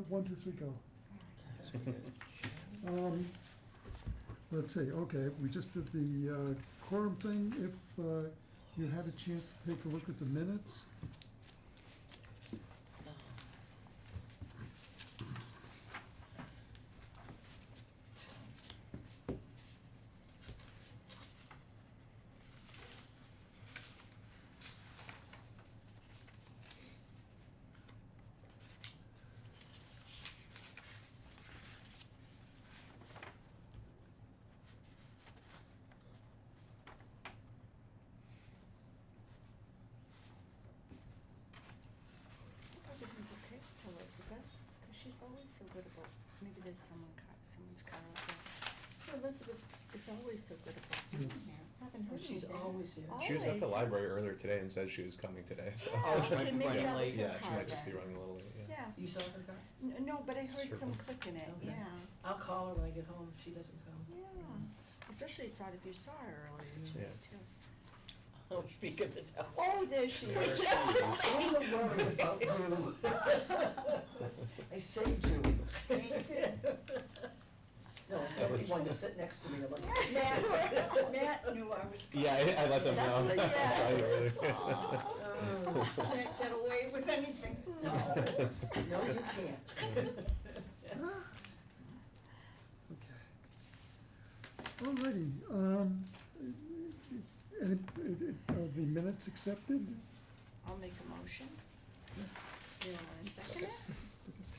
1, 2, 3, go. So we got Let's see, okay, we just did the quorum thing. If you had a chance to take a look at the minutes. Everything's okay with Elizabeth, because she's always so good about, maybe there's someone's car out there. So Elizabeth is always so good about being here. Haven't heard She's anything. always here. She was at the Always. library earlier today and said she was coming today, so. Yeah, she might okay, be maybe running that was late. her Yeah, she car might just be then. running a little late, yeah. Yeah. You saw her car? No, but I heard Sure. some click in it, Okay. yeah. I'll call her when I get home if she doesn't come. Yeah, especially it's out if you saw her earlier Yeah. too. Oh, speak of the devil. Oh, there she is. Don't worry about you. I saved you. No, it's the only one to sit next to me. Matt knew I was coming. Yeah, I let them That's know. what- yeah. I saw you earlier. Can't get away with anything. No, you can't. Okay. Alrighty, are the minutes accepted? I'll make a motion. You want to second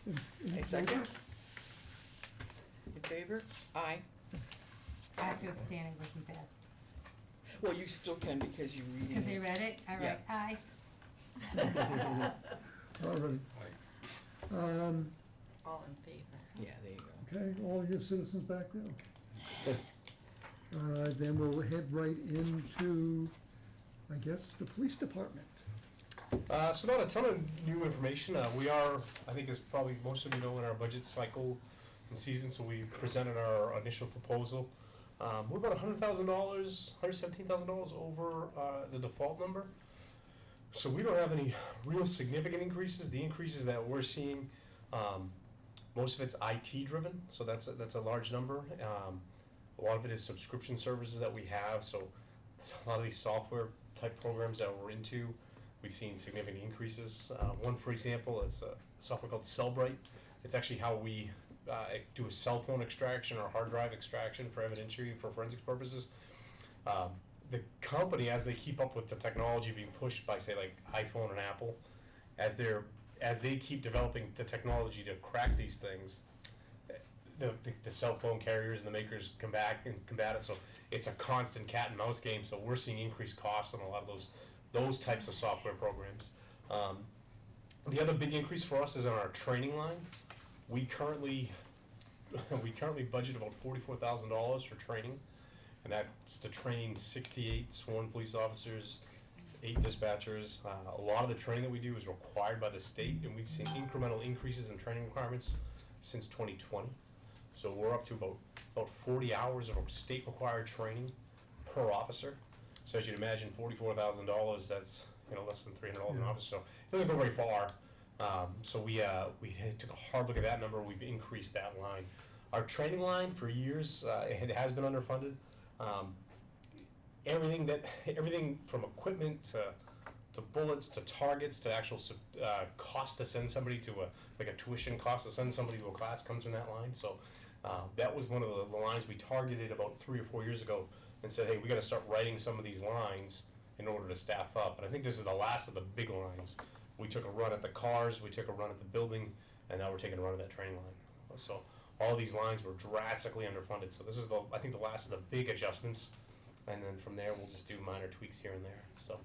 it? A second? In favor? Aye. I have to abstain, it wasn't there. Well, you still can because you read it. Because they read it, all right, Yeah. aye. Alrighty. All in favor. Yeah, there you go. Okay, all your citizens back there, okay. Then we'll head right into, I guess, the police department. So not a ton of new information. We are, I think as probably most of you know, in our budget cycle and season, so we presented our initial proposal. We're about $100,000, $117,000 over the default number. So we don't have any real significant increases. The increases that we're seeing, most of it's IT driven, so that's a large number. A lot of it is subscription services that we have, so a lot of these software type programs that we're into, we've seen significant increases. One, for example, is a software called Cellbrite. It's actually how we do a cell phone extraction or hard drive extraction for evidentiary for forensics purposes. The company, as they keep up with the technology being pushed by, say, like iPhone and Apple, as they keep developing the technology to crack these things, the cell phone carriers and the makers come back and combat it. So it's a constant cat and mouse game. So we're seeing increased costs on a lot of those types of software programs. The other big increase for us is on our training line. We currently budget about $44,000 for training, and that's to train 68 sworn police officers, 8 dispatchers. A lot of the training that we do is required by the state, and we've seen incremental increases in training requirements since 2020. So we're up to about 40 hours of state required training per officer. So as you'd imagine, $44,000, that's less than $300 an officer. So it doesn't go very far. So we took a hard look at that number. We've increased that line. Our training line for years, it has been underfunded. Everything from equipment to bullets to targets to actual cost to send somebody to a tuition cost to send somebody to a class comes from that line. So that was one of the lines we targeted about 3 or 4 years ago and said, hey, we got to start writing some of these lines in order to staff up. And I think this is the last of the big lines. We took a run at the cars, we took a run at the building, and now we're taking a run at that training line. So all these lines were drastically underfunded. So this is I think the last of the big adjustments. And then from there, we'll just do minor tweaks here and there. So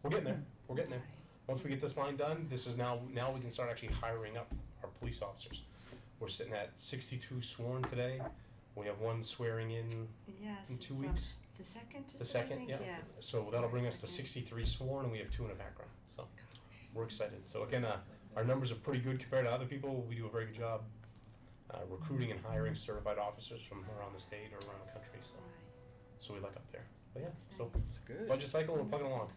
we're getting there. We're getting there. Once we get this line done, this is now we can start actually hiring up our police officers. We're sitting at 62 sworn today. We have one swearing in Yes. in 2 it's, weeks. The second, The is it, I second, think? yeah. So that'll bring us to 63 sworn, and we have 2 in the background. So we're excited. So again, our numbers are pretty good compared to other people. We do a very good job recruiting and hiring certified officers from around the state or around the country. So we like up there. But yeah, so Nice. Good. budget cycle, we're plugging along.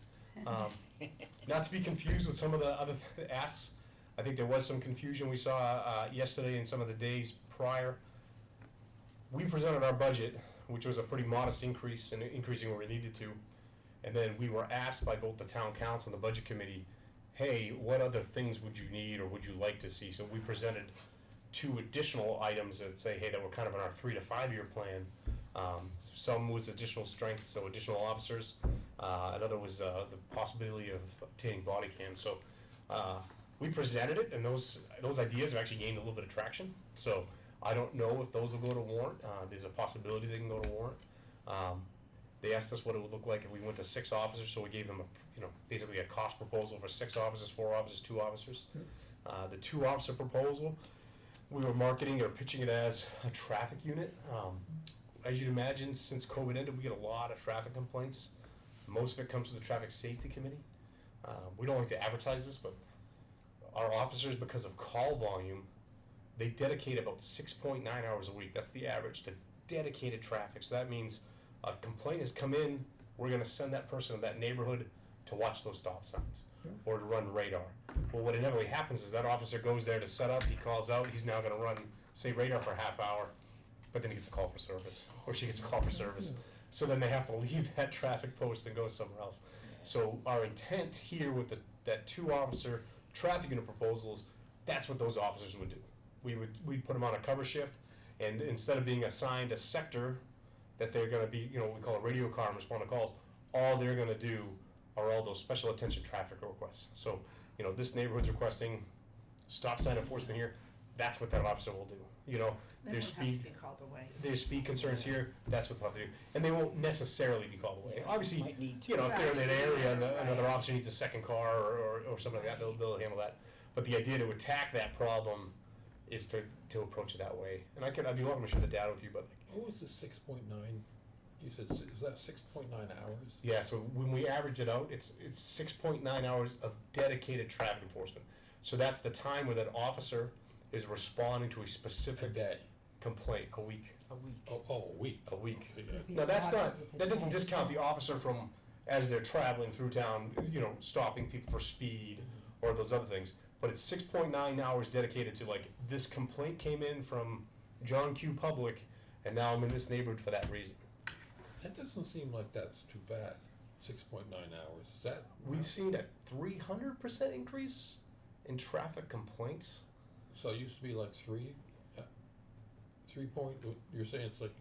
Not to be confused with some of the other asks. I think there was some confusion we saw yesterday and some of the days prior. We presented our budget, which was a pretty modest increase, and increasing where we needed to. And then we were asked by both the town council and the budget committee, hey, what other things would you need or would you like to see? So we presented 2 additional items that say, hey, that were kind of in our 3 to 5 year plan. Some was additional strength, so additional officers. Another was the possibility of obtaining body cams. So we presented it, and those ideas have actually gained a little bit of traction. So I don't know if those will go to warrant. There's a possibility they can go to warrant. They asked us what it would look like if we went to 6 officers, so we gave them basically a cost proposal for 6 officers, 4 officers, 2 officers. The 2 officer proposal, we were marketing or pitching it as a traffic unit. As you'd imagine, since COVID ended, we get a lot of traffic complaints. Most of it comes to the Traffic Safety Committee. We don't like to advertise this, but our officers, because of call volume, they dedicate about 6.9 hours a week. That's the average to dedicated traffic. So that means a complaint has come in, we're gonna send that person to that neighborhood to watch those stop signs or to run radar. Well, what inevitably happens is that officer goes there to set up, he calls out, he's now gonna run, say, radar for a half hour, but then he gets a call for service, or she gets a call for service. So then they have to leave that traffic post and go somewhere else. So our intent here with that 2 officer traffic unit proposals, that's what those officers would do. We'd put them on a cover shift, and instead of being assigned a sector that they're gonna be, we call a radio car and respond to calls, all they're gonna do are all those special attention traffic requests. So, this neighborhood's requesting stop sign enforcement here, that's what that officer will do. They There's don't have speed, to be called away. there's speed concerns here, that's what they'll have to do. And they won't necessarily be called away. Obviously, Might need to. if they're in that area and Right. another officer needs a second car or something like that, they'll handle that. But the idea to attack that problem is to approach it that way. And I'd be welcome to share the data with you, but What was the 6.9? You said, is that 6.9 hours? yeah, so when we average it out, it's 6.9 hours of dedicated traffic enforcement. So that's the time where that officer is responding to a A specific day? complaint a week. A week. Oh, a week. A week. Okay, yeah. Now, that doesn't discount the officer from, as they're traveling through town, stopping people for speed or those other things. But it's 6.9 hours dedicated to, like, this complaint came in from John Q. Public, and now I'm in this neighborhood for that reason. That doesn't seem like that's too bad, 6.9 hours. Is that? We've seen a 300% increase in traffic complaints. So it used to be like 3 point, you're saying it's like,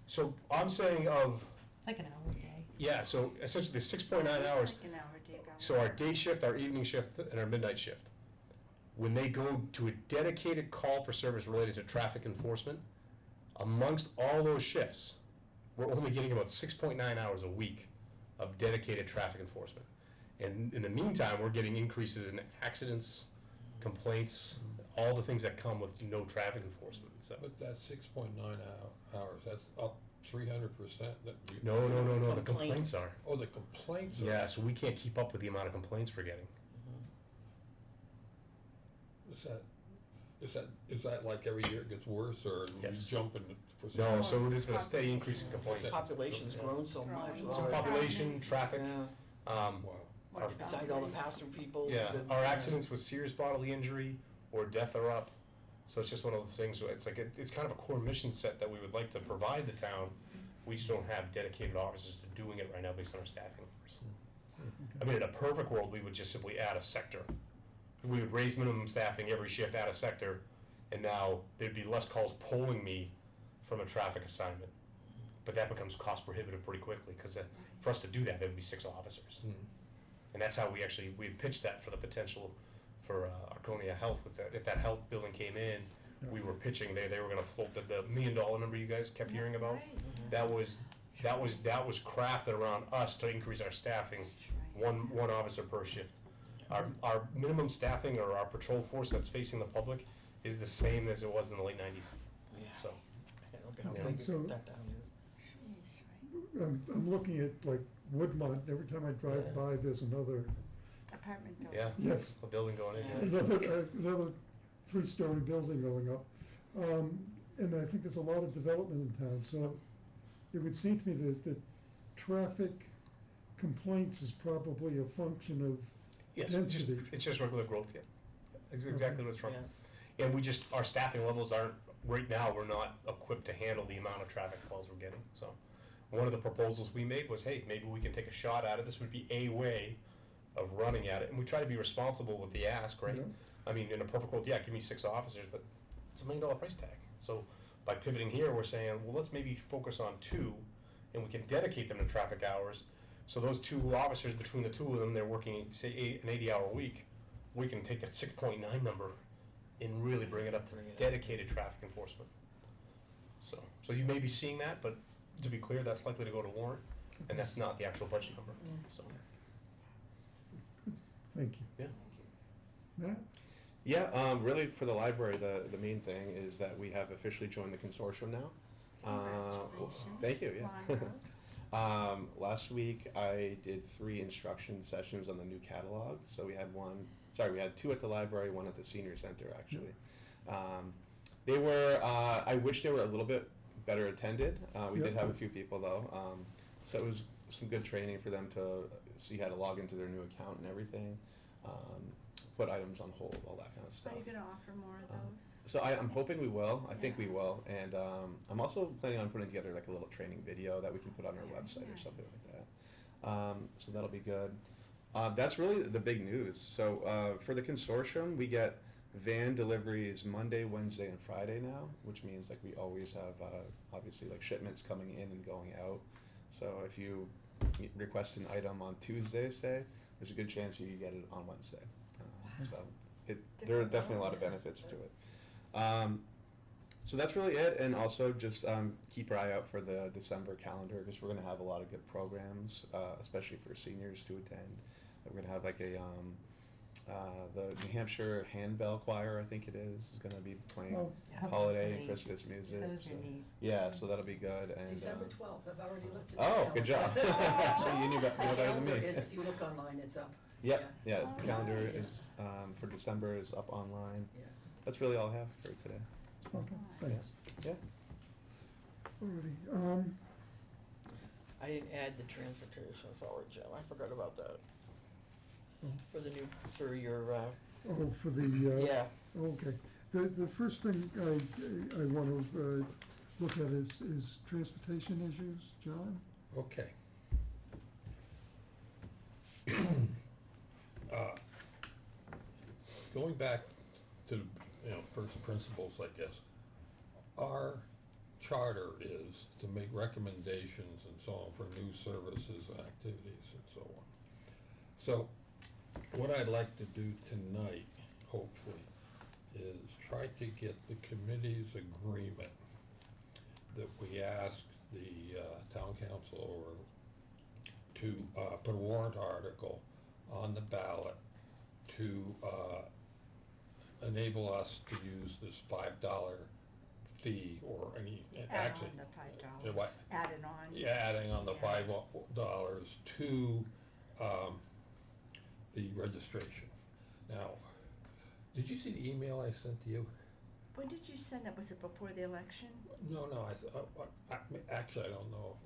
So I'm saying It's like an hour a day. yeah, so essentially the 6.9 hours. It's like an hour a day balance. So our day shift, our evening shift, and our midnight shift, when they go to a dedicated call for service related to traffic enforcement, amongst all those shifts, we're only getting about 6.9 hours a week of dedicated traffic enforcement. And in the meantime, we're getting increases in accidents, complaints, all the things that come with no traffic enforcement, so. but that's 6.9 hours, that's up 300%? No, the Complaints. complaints are. Oh, the complaints are? Yeah, so we can't keep up with the amount of complaints we're getting. Is that like every year it gets worse, or we Yes. jumping for some? No, so there's been a steady increase in complaints. Population's grown so much. Growing. So population, traffic, Yeah. um, Wow. More our- Besides all the pass-through people. yeah, the- our accidents with serious bodily injury or death are up. So it's just one of those things where it's like, it's kind of a core mission set that we would like to provide the town. We just don't have dedicated officers to doing it right now based on our staffing numbers. I mean, in a perfect world, we would just simply add a sector. We would raise minimum staffing every shift, add a sector, and now there'd be less calls pulling me from a traffic assignment. But that becomes cost prohibitive pretty quickly, because for us to do that, there would be 6 officers. Hmm. And that's how we had pitched that for the potential for Arconia Health. With that, if that health billing came in, we were pitching, they were gonna float the $1 million number you guys kept hearing about. Right. That was crafted around us to increase our staffing, one officer per shift. Our minimum staffing or our patrol force that's facing the public is the same as it was in the late 90s. Yeah. So, I don't get how Yeah. big So- that town is. Jeez, right? I'm looking at like Woodmont, every time I drive Yeah. by, there's another, Apartment building. yeah, yes, a building going in, yeah. another 3-story building going up. And I think there's a lot of development in town, so it would seem to me that traffic complaints is probably a function of Yes, density. it's just regular growth, yeah. That's exactly what it's from. Yeah. And we just, our staffing levels aren't, right now, we're not equipped to handle the amount of traffic calls we're getting, so. One of the proposals we made was, hey, maybe we can take a shot at it, this would be a way of running at it, and we try to be responsible with the ask, right? Yeah. I mean, in a perfect world, yeah, give me 6 officers, but it's $1 million price tag. So by pivoting here, we're saying, well, let's maybe focus on 2, and we can dedicate them to traffic hours. So those 2 officers, between the 2 of them, they're working, say, an 80-hour week. We can take that 6.9 number and really bring it up to Bring it up. dedicated traffic enforcement. So you may be seeing that, but to be clear, that's likely to go to warrant, and that's not the actual budget number. So, Thank you. yeah. Matt? Yeah, really for the library, the main thing is that we have officially joined the consortium now. Congratulations. Thank you, yeah. Wow. Last week I did 3 instruction sessions on the new catalog. So we had 2 at the library, 1 at the senior center actually. They were, I wish they were a little bit better attended. We did Yep. have a few people though. So it was some good training for them to see how to log into their new account and everything. Put items on hold, all that kind of stuff. Are you gonna offer more of those? So I'm hoping we will. I think we Yeah. will, and I'm also planning on putting together like a little training video that we can put on our Very website or something nice. like that. So that'll be good. That's really the big news. So for the consortium, we get van deliveries Monday, Wednesday, and Friday now, which means like we always have obviously like shipments coming in and going out. So if you request an item on Tuesday, say, there's a good chance you get it on Wednesday. So there are Different definitely a lot of calendar. benefits to it. So that's really it, and also just keep your eye out for the December calendar because we're going to have a lot of good programs, especially for seniors to attend. We're going to have like the New Hampshire Handbell Choir, I think it is going to be playing Oh. holiday and Neat. Christmas music. Those so- are neat. Yeah, so that'll be good. And December 12th, I've already looked at the oh, calendar. good job. So you knew better than Calendar me. is, if you look online, it's up. Yep, yeah, Oh, the calendar nice. is for December is up online. Yeah. That's really all I have for today. So, Okay, thanks. yeah. Alrighty, I didn't add the transportation authority, Jim, I forgot about that. Oh. For the new, for your, oh, for the, yeah, okay. The first thing I want to look at is transportation issues. John? Okay. Going back to, first principles, I guess, our charter is to make recommendations and so on for new services and activities and so on. So, what I'd like to do tonight, hopefully, is try to get the committee's agreement that we ask the town council to put a warrant article on the ballot to enable us to use this $5 fee or any, Add actually. on the $5. Yeah, what? Add it on. Yeah, adding on the Yeah. $5 to the registration. Now, did you see the email I sent to you? When did you send that? Was it before the election? No, actually, I don't know.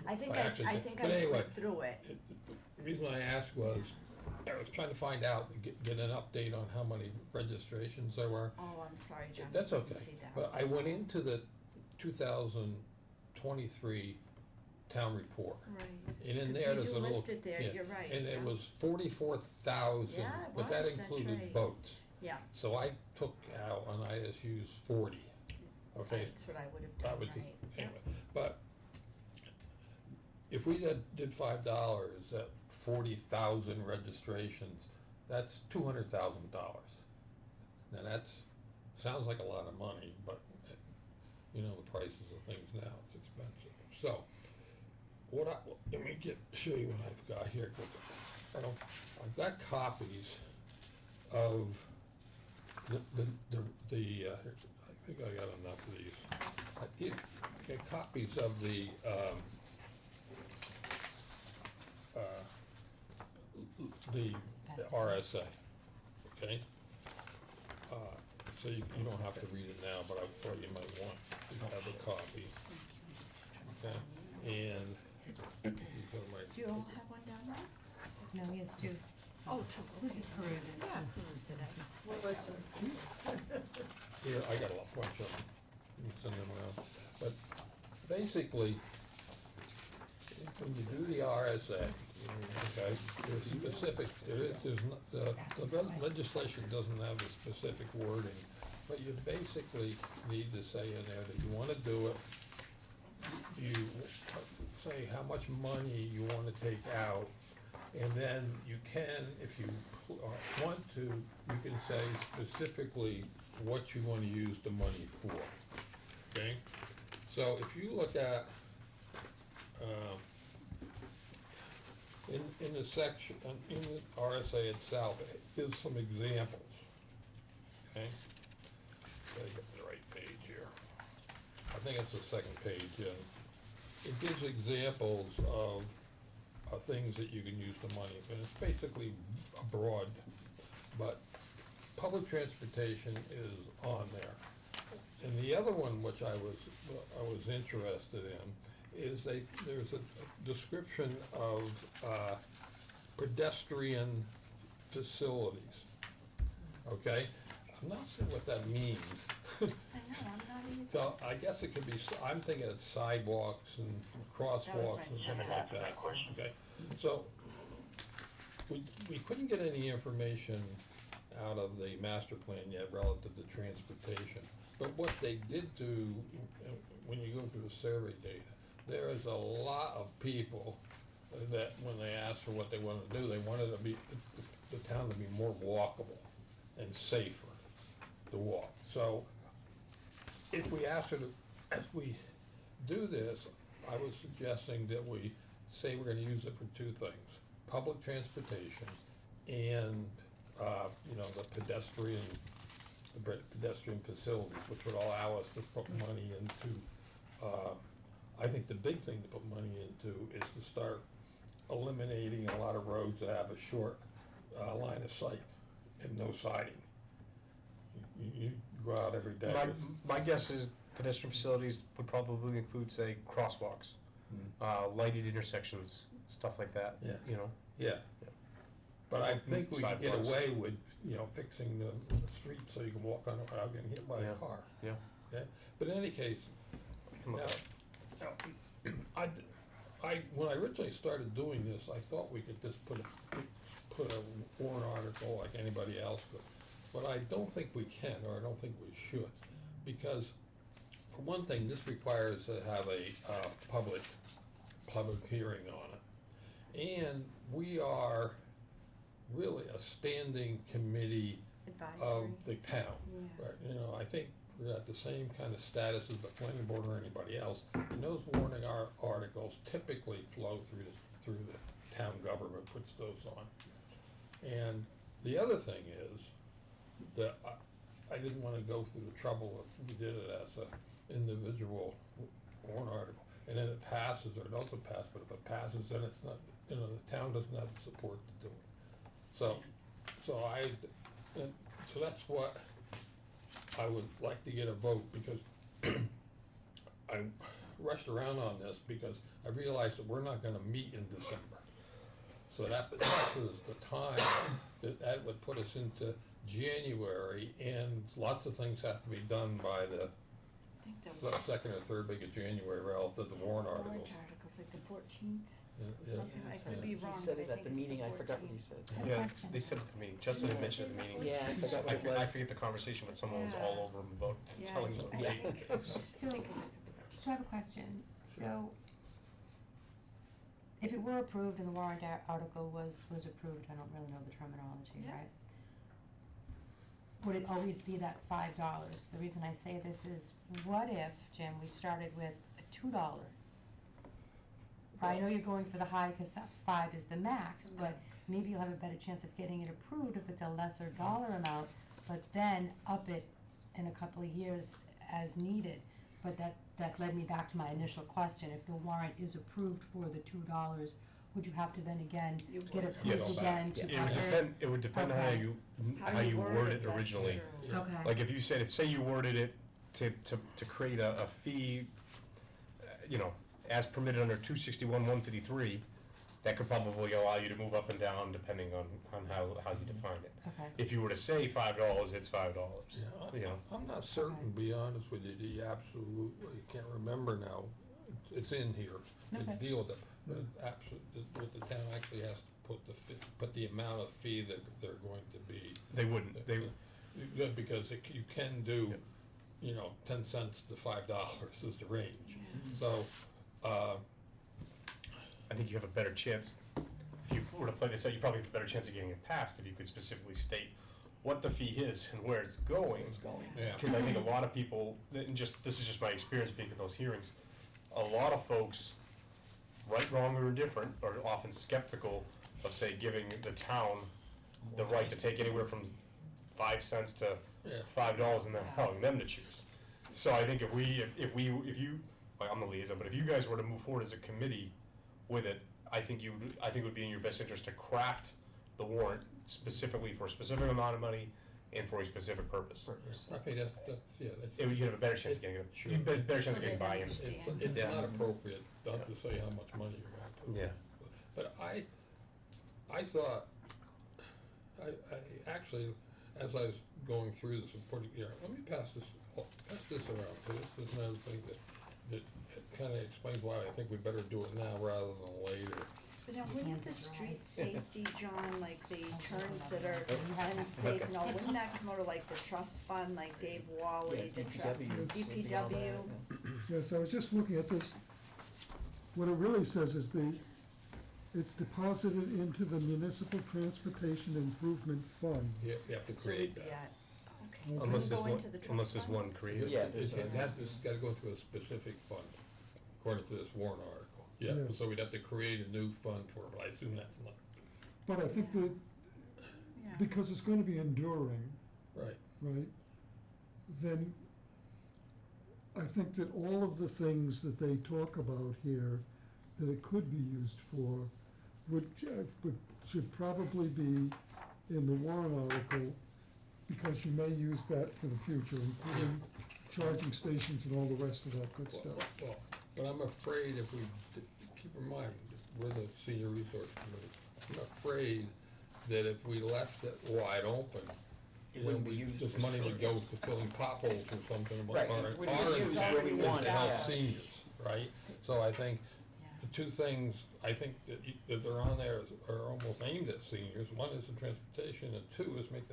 I think I I actually did. think But I anyway, went through it. The reason I asked was, I was trying to find out, and get an update on how many registrations there were. Oh, I'm sorry, John. That's I okay, didn't see that. but I went into the 2023 town report. Right. And in 'Cause there, we there's do a little. list it there, yeah, you're right, And it yeah. was 44,000, Yeah, it but that was, that's included right. boats. Yeah, So I took out, and I just used 40, okay? that's what I would have I done, would just, right? anyway, but if we did $5 at 40,000 registrations, that's $200,000. Now sounds like a lot of money, but the prices of things now, it's expensive. So, let me show you what I've got here, 'cause I've got copies of I think I got enough of these. I got copies of the, the RSA, okay? So you don't have to read it now, but I thought you might want to have a copy, okay? And these are my, Do you all have one down there? No, he has 2. Oh, We'll just peruse it. Yeah. Peruse today. We'll listen. Here, I got a bunch of them, you can send them around, but basically, when you do the RSA, okay, there's specific, there's not, the legislation doesn't have the specific wording, but you basically need to say in there that you wanna do it, you say how much money you wanna take out, and then you can, if you want to, you can say specifically what you wanna use the money for, okay? So if you look at, in the section, in the RSA itself, it gives some examples, okay? Gotta get the right page here. I think it's the second page, yeah. It gives examples of things that you can use the money for, and it's basically broad, but public transportation is on there. And the other one, which I was interested in, is there's a description of pedestrian facilities, okay? I'm not sure what that means. I know, I'm not even. So I guess it could be, I'm thinking it's sidewalks and crosswalks and something like that, okay? So, we couldn't get any information out of the master plan yet relative to transportation. But what they did do, when you go through the survey data, there is a lot of people that when they asked for what they wanted to do, they wanted to be, the town to be more walkable and safer to walk. So, if we ask her to, as we do this, I was suggesting that we say we're gonna use it for two things: public transportation and, the pedestrian facilities, which would allow us to put money into, I think the big thing to put money into is to start eliminating a lot of roads that have a short, line of sight and no siding. You go out every day. My guess is pedestrian facilities would probably include, say, crosswalks, Mm. lighted intersections, stuff like that, Yeah. you know? Yeah. But I think we could get Sidewalks. away with, fixing the street so you can walk on it without getting hit by a Yeah. car. Yeah. Okay? But in any case, Come on. now, when I originally started doing this, I thought we could just put a warrant article like anybody else could. But I don't think we can, or I don't think we should, because for one thing, this requires to have a, public hearing on it. And we are really a standing committee of Advisory. the town. Yeah. Right, I think we're at the same kind of status as the planning board or anybody else. And those warning articles typically flow through the town government, puts those on. And the other thing is that I didn't wanna go through the trouble if we did it as a individual warrant article. And then it passes or doesn't pass, but if it passes, then it's not, the town doesn't have the support to do it. So that's what I would like to get a vote, because I rushed around on this because I realized that we're not gonna meet in December. So that is the time that would put us into January, and lots of things have to be done by the I think that was second or third week of January relative to warrant articles. articles, like the 14th, Yeah, something, I could be He wrong, said but it I at the think it's meeting, I the forgot what 14th. he said. I have a Yeah, question. they said at the meeting, Justin had mentioned at the meeting. Yeah, I forgot what it I was. forget the conversation, but someone was Yeah. all over him about Yeah, telling him. I Yeah. think So, it was the 14th. so I have a question. So, if it were approved and the warrant article was approved, I don't really know the terminology, Yeah. right? Would it always be that $5? The reason I say this is, what if, Jim, we started with a $2? I know you're going for the high, cause 5 is the max, but maybe you'll have a better chance of getting it approved if it's a lesser dollar amount, but then up it in a couple of years as needed. But that led me back to my initial question: if the warrant is approved for the $2, would you have to then again You get would. approved Yes. again to It would up it? depend, it would depend on Okay. how you word it that's originally. true. Yeah. Okay. Like if you said, say you worded it to create a fee, as permitted under 261-153, that could probably allow you to move up and down depending on how you define it. Okay. If you were to say $5, it's $5. Yeah, You know. I'm not certain, to be honest with you, the absolutely, can't remember now, it's in here, to Okay. deal with it. But what the town actually has to put the amount of fee that they're going to be. They wouldn't. They Yeah, because you can do, 10 cents to $5 is the range. So, I think you have a better chance, if you were to play this out, you probably have a better chance of getting it passed if you could specifically state what the fee is and where it's going. yeah. Because I think a lot of people, and this is just my experience being at those hearings, a lot of folks, right, wrong, or indifferent, are often skeptical of, say, giving the town the right to take anywhere from 5 cents to Yeah. $5 and then allowing them to choose. So I think if you, well, I'm the liaison, but if you guys were to move forward as a committee with it, I think it would be in your best interest to craft the warrant specifically for a specific amount of money and for a specific purpose. I think You'd have a better chance of getting it, Sure. you'd have a better chance of So getting they buy-in. understand. it's Yeah. not appropriate, not to say how much money you're going to put. Yeah. But I thought, I actually, as I was going through this and putting, let me pass this around, too. This is another thing that kind of explains why I think we better do it now rather than later. But now, wouldn't the Kansas, right? street safety, John, like the turns that are have unsafe, Okay. no, wouldn't that come out of like the trust fund, like Dave Wally, the trust, DPW? Yes, I was just looking at this. What it really says is it's deposited into the Municipal Transportation Improvement Fund. You have to So it'd create be that. okay. Okay. Unless Can there's we go one, into the trust unless there's fund? one created. Yeah, It has got to go into a specific fund, according to this warrant article. Yeah, Yes. so we'd have to create a new fund for it, but I assume that's not, But I think that, Yeah. because it's gonna be enduring, right. right, then I think that all of the things that they talk about here that it could be used for should probably be in the warrant article, because you may use that for the future, including charging stations and all the rest of that good stuff. Well, but I'm afraid if we, keep in mind, we're the senior resource committee. I'm afraid that if we left it wide open, It wouldn't be used this for money would go seniors. to filling potholes or something. Right, Our- it wouldn't be our used intent where we is want to it, help yeah. seniors, right? So I think the two things, I think that are on there are almost aimed at seniors. One is the transportation, and two is make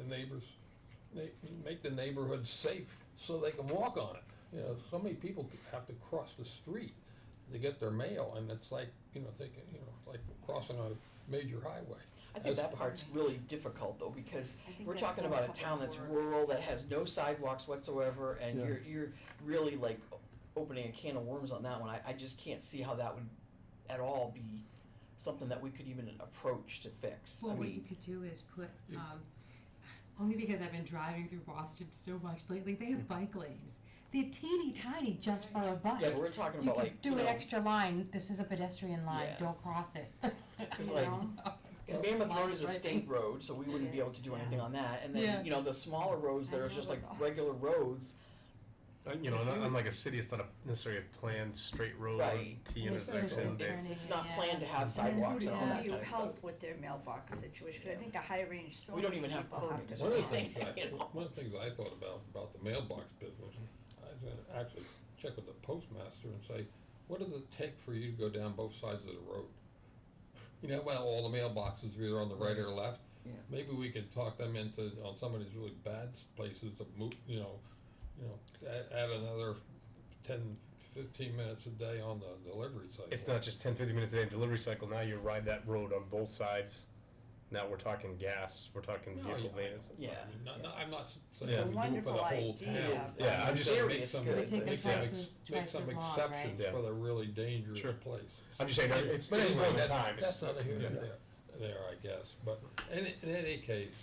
the neighborhood safe so they can walk on it. So many people have to cross the street to get their mail, and it's like, it's like crossing a major highway. I think As- that part's really difficult though, because I think we're that's talking more about a public town that's works. rural, that has no sidewalks whatsoever, and Yeah. you're really like opening a can of worms on that one. I just can't see how that would at all be something that we could even approach to fix. Well, I what you mean, could do is put, You- only because I've been driving through Boston so much lately, they have bike lanes. They're teeny tiny just for a bike. yeah, but we're talking You about could like, do an extra line, this is a pedestrian line, Yeah. don't cross it. It's You like- know? Cause Mammoth Road is a Right. state road, so we wouldn't be able to do Yeah. anything on that, and Yeah. then, the smaller roads that I are know just those like all. regular roads, Unlike a city, it's not necessarily a planned straight road, Right. T Well, it's intersection. just a It's- turning. it's not Yeah. planned to have And then sidewalks and all who that do kind you of stuff. help with their mailbox situation? 'Cause I think a high range, so We don't many even have people have permits. to. One of the Right. things You know. one of the things I thought about the mailbox business, I was gonna actually check with the postmaster and say, what does it take for you to go down both sides of the road? Well, all the mailboxes are either on the right or left. Yeah. Maybe we could talk them into, on some of these really bad places to move, add another 10, 15 minutes a day on the delivery side. It's not just 10, 15 minutes a day in delivery cycle, now you ride that road on both sides. Now we're talking gas, we're talking No, vehicle yeah. maintenance. Yeah. I'm not saying It's a we do it for the wonderful whole idea, town. but- Yeah, I'm just saying, Theory, it's good. We're taking Make some twice make as some long, exceptions right? for the really dangerous Sure. places. I'm just saying, it's But anyway, more than that- time. that's not here Yeah. nor there, I guess, but in any case,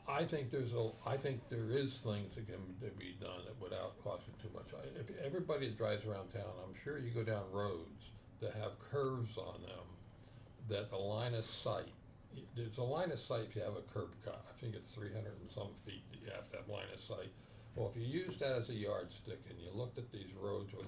I think there is things that can be done without costing too much. If everybody that drives around town, I'm sure you go down roads that have curves on them, that the line of sight, there's a line of sight if you have a curb cut, I think it's 300 and some feet that you have to have line of sight. Well, if you use that as a yardstick and you looked at these roads where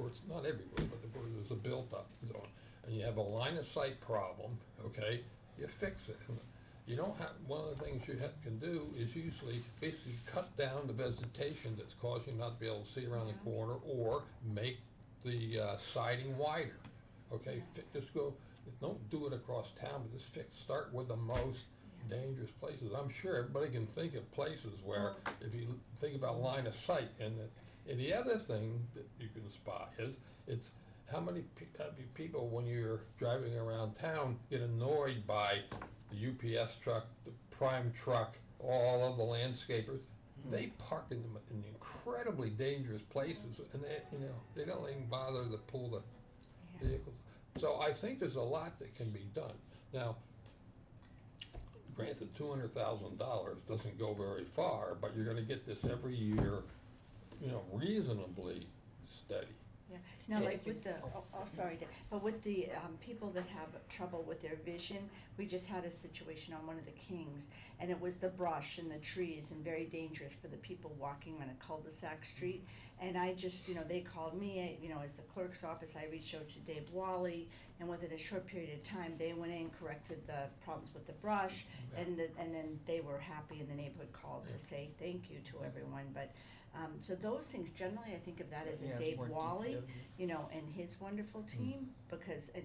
it's not everywhere, but where there's a built-up zone, and you have a line of sight problem, okay, you fix it. And you don't have, one of the things you can do is usually basically cut down the vegetation that's causing you not to be able to see around the corner, or make the siding wider, okay? Just go, don't do it across town, but just start with the most dangerous places. I'm sure everybody can think of places where, if you think about line of sight, and the other thing that you can spot is, it's how many people, when you're driving around town, get annoyed by the UPS truck, the prime truck, all of the landscapers. They park in incredibly dangerous places, and they don't even bother to pull the vehicles. So I think there's a lot that can be done. Now, granted, $200,000 doesn't go very far, but you're gonna get this every year, reasonably steady. Yeah, now Yeah, like if with you- the, sorry, but with the, people that have trouble with their vision, we just had a situation on one of the Kings, and it was the brush and the trees, and very dangerous for the people walking on a cul-de-sac street. And I just, they called me, as the clerk's office, I reached out to Dave Wally, and within a short period of time, they went in, corrected the problems with the brush, and then they were happy, and the neighborhood called to say thank you to everyone, but, so those things, generally, I think of that as a Yeah, it's Dave more Wally, DPW. and his wonderful team, because, and,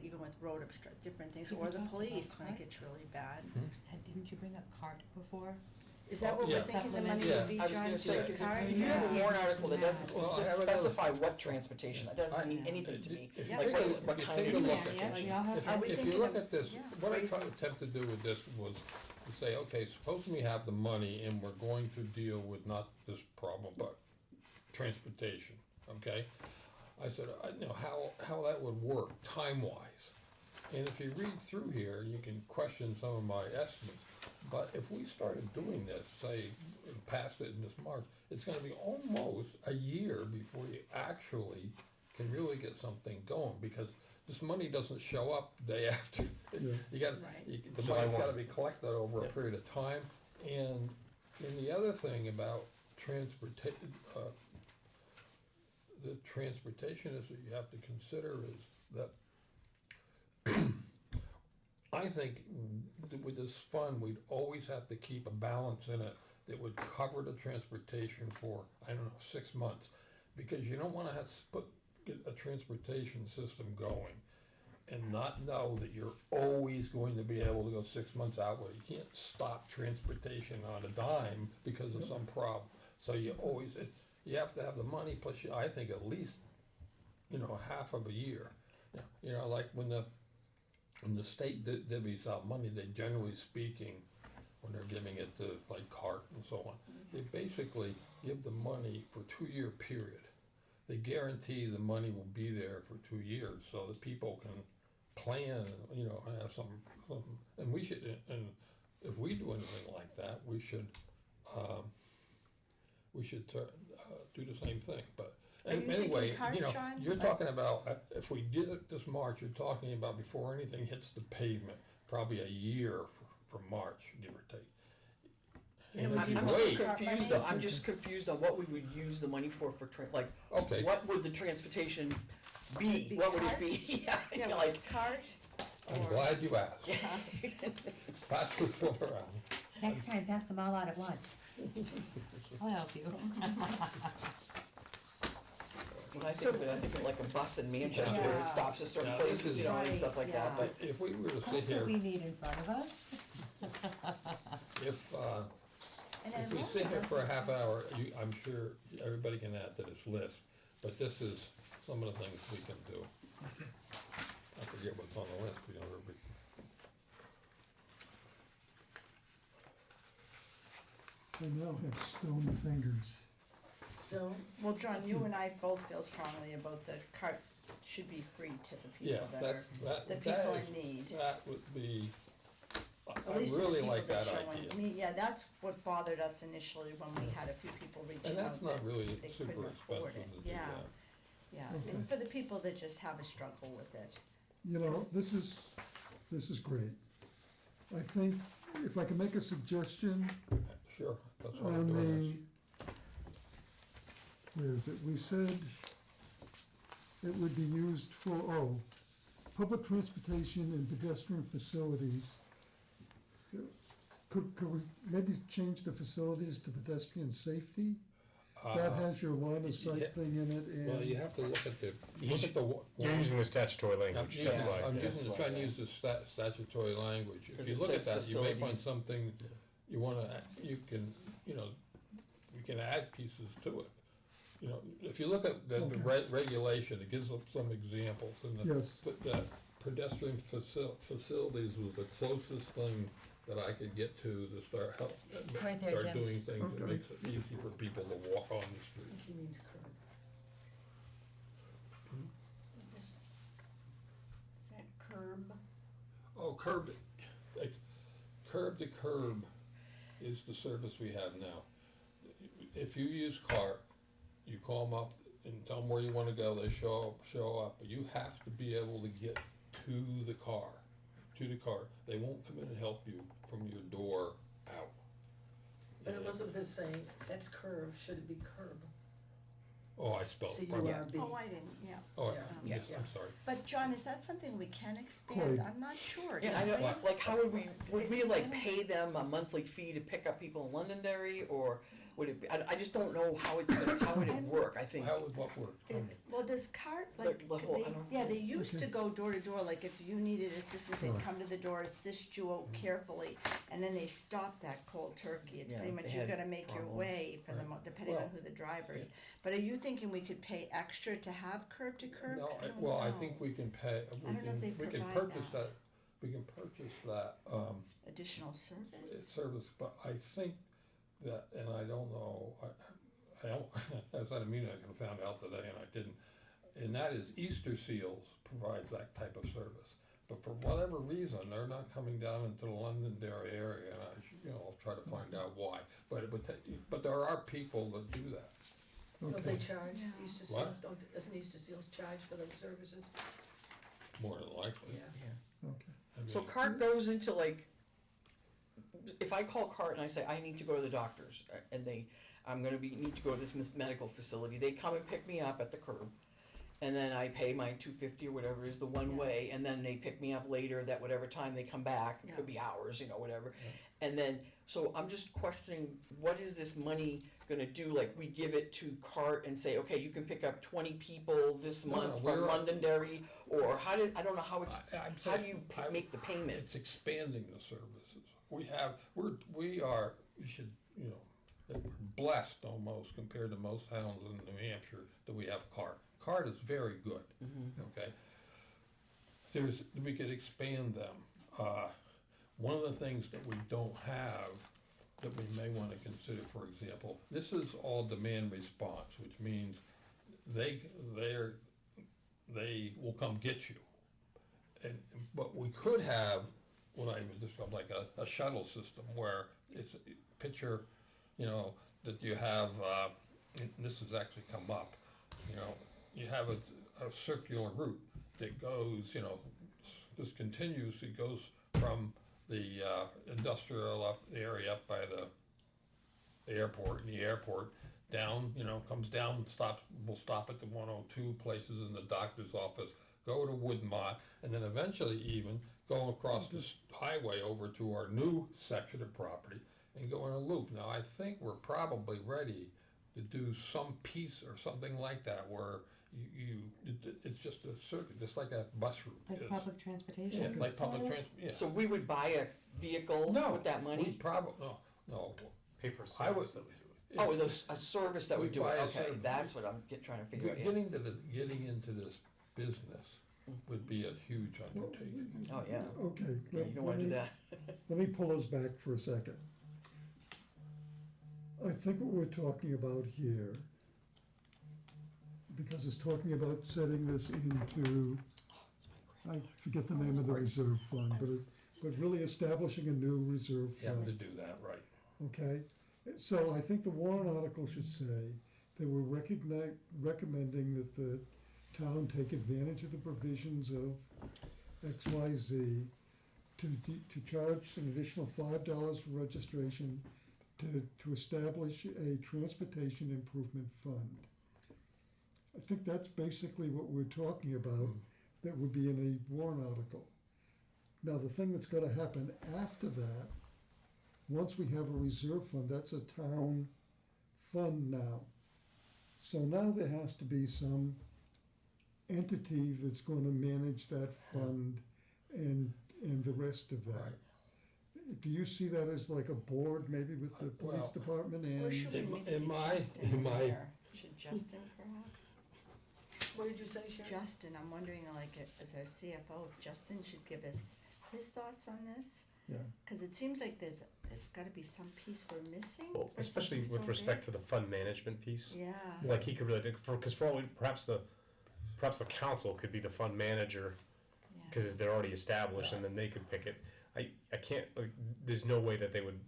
even with road different things, Did or we the talk about police when it cart? gets really bad. And didn't you bring up cart before? Is that what Yeah. we're thinking the money Yeah. would be, I was John, gonna for say, the because cart? if you have a warrant article that doesn't Well, I would specify what transportation, that doesn't mean anything to me. If you Yeah. Like, take what a- is, what if you kind take of a look transportation? at Yeah, we all have Are we If you thinking look of- at this, yeah, what I crazy. tried to attempt to do with this was to say, okay, suppose we have the money and we're going to deal with not this problem, but transportation, okay? I said, how that would work time-wise. And if you read through here, you can question some of my estimates. But if we started doing this, say, passed it in this March, it's gonna be almost a year before you actually can really get something going, because this money doesn't show up day after. Yeah. You got, Right. the July money's 1. gotta be collected over a Yeah. period of time. And the other thing about the transportation is that you have to consider is that I think with this fund, we'd always have to keep a balance in it that would cover the transportation for, 6 months. Because you don't wanna have to get a transportation system going and not know that you're always going to be able to go 6 months out, where you can't stop transportation on a dime because of some problem. So you always, you have to have the money, plus I think at least, half of a year. Like when the state divvies out money, they generally speaking, when they're giving it to like CART and so on, they basically give the money for a 2-year period. They guarantee the money will be there for 2 years, so that people can plan, have some, and we should, and if we do anything like that, we should do the same thing, but, Are you thinking anyway, CART, John? you're talking about, if we did it this March, you're talking about before anything hits the pavement, probably a year from March, give or take. And And would if you you I'm wait- still wait, confused though, I'm just confused on what we would use the money for like, okay, what would the transportation Would it be? be What would cart? it be? Yeah, Yeah, like, like cart, I'm or- glad you asked. yeah. Pass this one around. Next time, pass them all out at once. I'll help you. When I think of it, I think of like a bus in Manchester, where Yeah. it stops at certain Yeah, places, this is- and Right, stuff like that, yeah. but. If we were to sit That's here, what we need in front of us. if And I we love sit here that. for a half hour, I'm sure everybody can add to this list, but this is some of the things we can do. I forget what's on the list, everybody. I now have stone fingers. Stone, Well, John, you and I both feel strongly about the cart should be free to the Yeah, people that are, the that people is, in need. that would be, At I least the really people like that showing- idea. I mean, yeah, that's what bothered us initially when we had a few people reaching And out that's not that really they super couldn't afford expensive it. to do Yeah, that. yeah, Okay. and for the people that just have a struggle with it. This is great. I think if I can make a suggestion Sure, that's what I'm on doing. where is it? We said it would be used for, public transportation and pedestrian facilities. Could we maybe change the facilities to pedestrian safety? That has your line of yeah. sight thing in it and. Well, you have to look at the, You're using the statutory I'm language, using, that's why. I'm yeah. using, trying to use the statutory language. If 'Cause you it look at says that, you may find facilities. something you wanna, you can, you know, you can add pieces to it. You know, if you look at the Okay. regulation, it gives up some examples, and Yes. the pedestrian facilities was the closest thing that I could get to start help, Right there, start Jim. doing things that Okay. makes it easy for people to walk on the street. He means curb. Is this, is that curb? Oh, like, curb to curb is the service we have now. If you use CART, you call them up and tell them where you wanna go, they show up, but you have to be able to get to the car. They won't come in and help you from your door out. But Yeah. Elizabeth is saying, that's curve, should it be curb? Oh, I spelled it. C-U-R-B. Oh, I didn't, yeah. Oh, Yeah. yes, Yeah. I'm sorry. But John, is that something we can expand? Chloe. I'm not sure. Yeah, I Can know, we? like, how would we like It's- pay them a monthly fee to pick up people in Londonderry, or would it be, I just don't know how it's gonna, how would it work, I think. How would what work? Tell me. Well, does CART, The- like, the whole- they, I don't- yeah, they used to Okay. go door to door, like if you needed assistance, they'd Right. come to the door, assist you out carefully, and then they stopped that cold turkey. It's Yeah, pretty they much, you had gotta make your problems. way for the, depending on Well, who the driver is. But are you thinking we could pay extra to have curb to curb? No, I don't well, I know. think we can pay, I don't know if they we can provide purchase that. that, we can purchase that, Additional service? service, but I think that, and I don't know, I don't, that's not a meaning, I could have found out today and I didn't. And that is Easter Seals provides that type of service. But for whatever reason, they're not coming down into the Londonderry area, and I'll try to find out why. But it would but there are people that do that. Don't they Okay, charge, Yeah. Easter What? Seals, doesn't Easter Seals charge for those services? More than likely. Yeah. okay. I So mean, CART goes into like, if I call CART and I say, I need to go to the doctor's, and need to go to this medical facility, they come and pick me up at the curb. And then I pay my $250 or whatever is the one Yeah. way, and then they pick me up later, that whatever time they come back, it could be hours, whatever. And then, so I'm just questioning, what is this money gonna do? Like, we give it to CART and say, okay, you can pick up 20 people this No, month we're- from Londonderry, or I don't know how it's, I'm how do saying- you I- make the payment? It's expanding the services. We should, we're blessed almost compared to most towns in New Hampshire that we have CART. CART is very good, okay? We could expand them. One of the things that we don't have that we may wanna consider, for example, this is all demand response, which means they will come get you. But we could have what I would describe like a shuttle system where it's picture, that you have, and this has actually come up, you have a circular route that goes, this continues, it goes from the industrial area up by the airport, and the airport down, comes down and will stop at the 102 places in the doctor's office, go to Woodmont, and then eventually even go across this highway over to our new section of property and go in a loop. Now, I think we're probably ready to do some piece or something like that where it's just a circuit, just like a bus route Like is. public transportation. Yeah, like public sort of? transport, yeah. So we would buy a vehicle No, with that We money? probably, no. Pay for I would- service that we do. Oh, there's a service that would We'd do buy it, a okay, service. that's what I'm trying to figure out, yeah. Getting into this business would be a huge undertaking. Oh, yeah, Okay, yeah, you don't wanna do that. let me pull us back for a second. I think what we're talking about here, because it's talking about setting this into, I forget the name of the reserve fund, but really establishing a new reserve You have fund. to do that, right. Okay, so I think the warrant article should say that we're recommending that the town take advantage of the provisions of X, Y, Z to charge an additional $5 for registration to establish a transportation improvement fund. I think that's basically what we're talking about. that would be in a warrant article. Now, the thing that's gotta happen after that, once we have a reserve fund, that's a town fund now. So now there has to be some entity that's gonna manage that fund and the rest of that. Right. Do you see that as like a board, maybe with the police Well, department Or and? should we In- maybe in get my- Justin in in my- there? Should Justin perhaps? What did you say, Sharon? Justin, I'm wondering, like, as our CFO, if Justin should give us his thoughts on this? Yeah. Cause it seems like there's gotta be some piece we're missing. Well, for especially something with so respect big. to the fund management piece. Yeah, Like he could really, because for all, perhaps the council could be the fund manager, yeah. because they're already established, and then they could pick it. I can't, like, there's no way that they would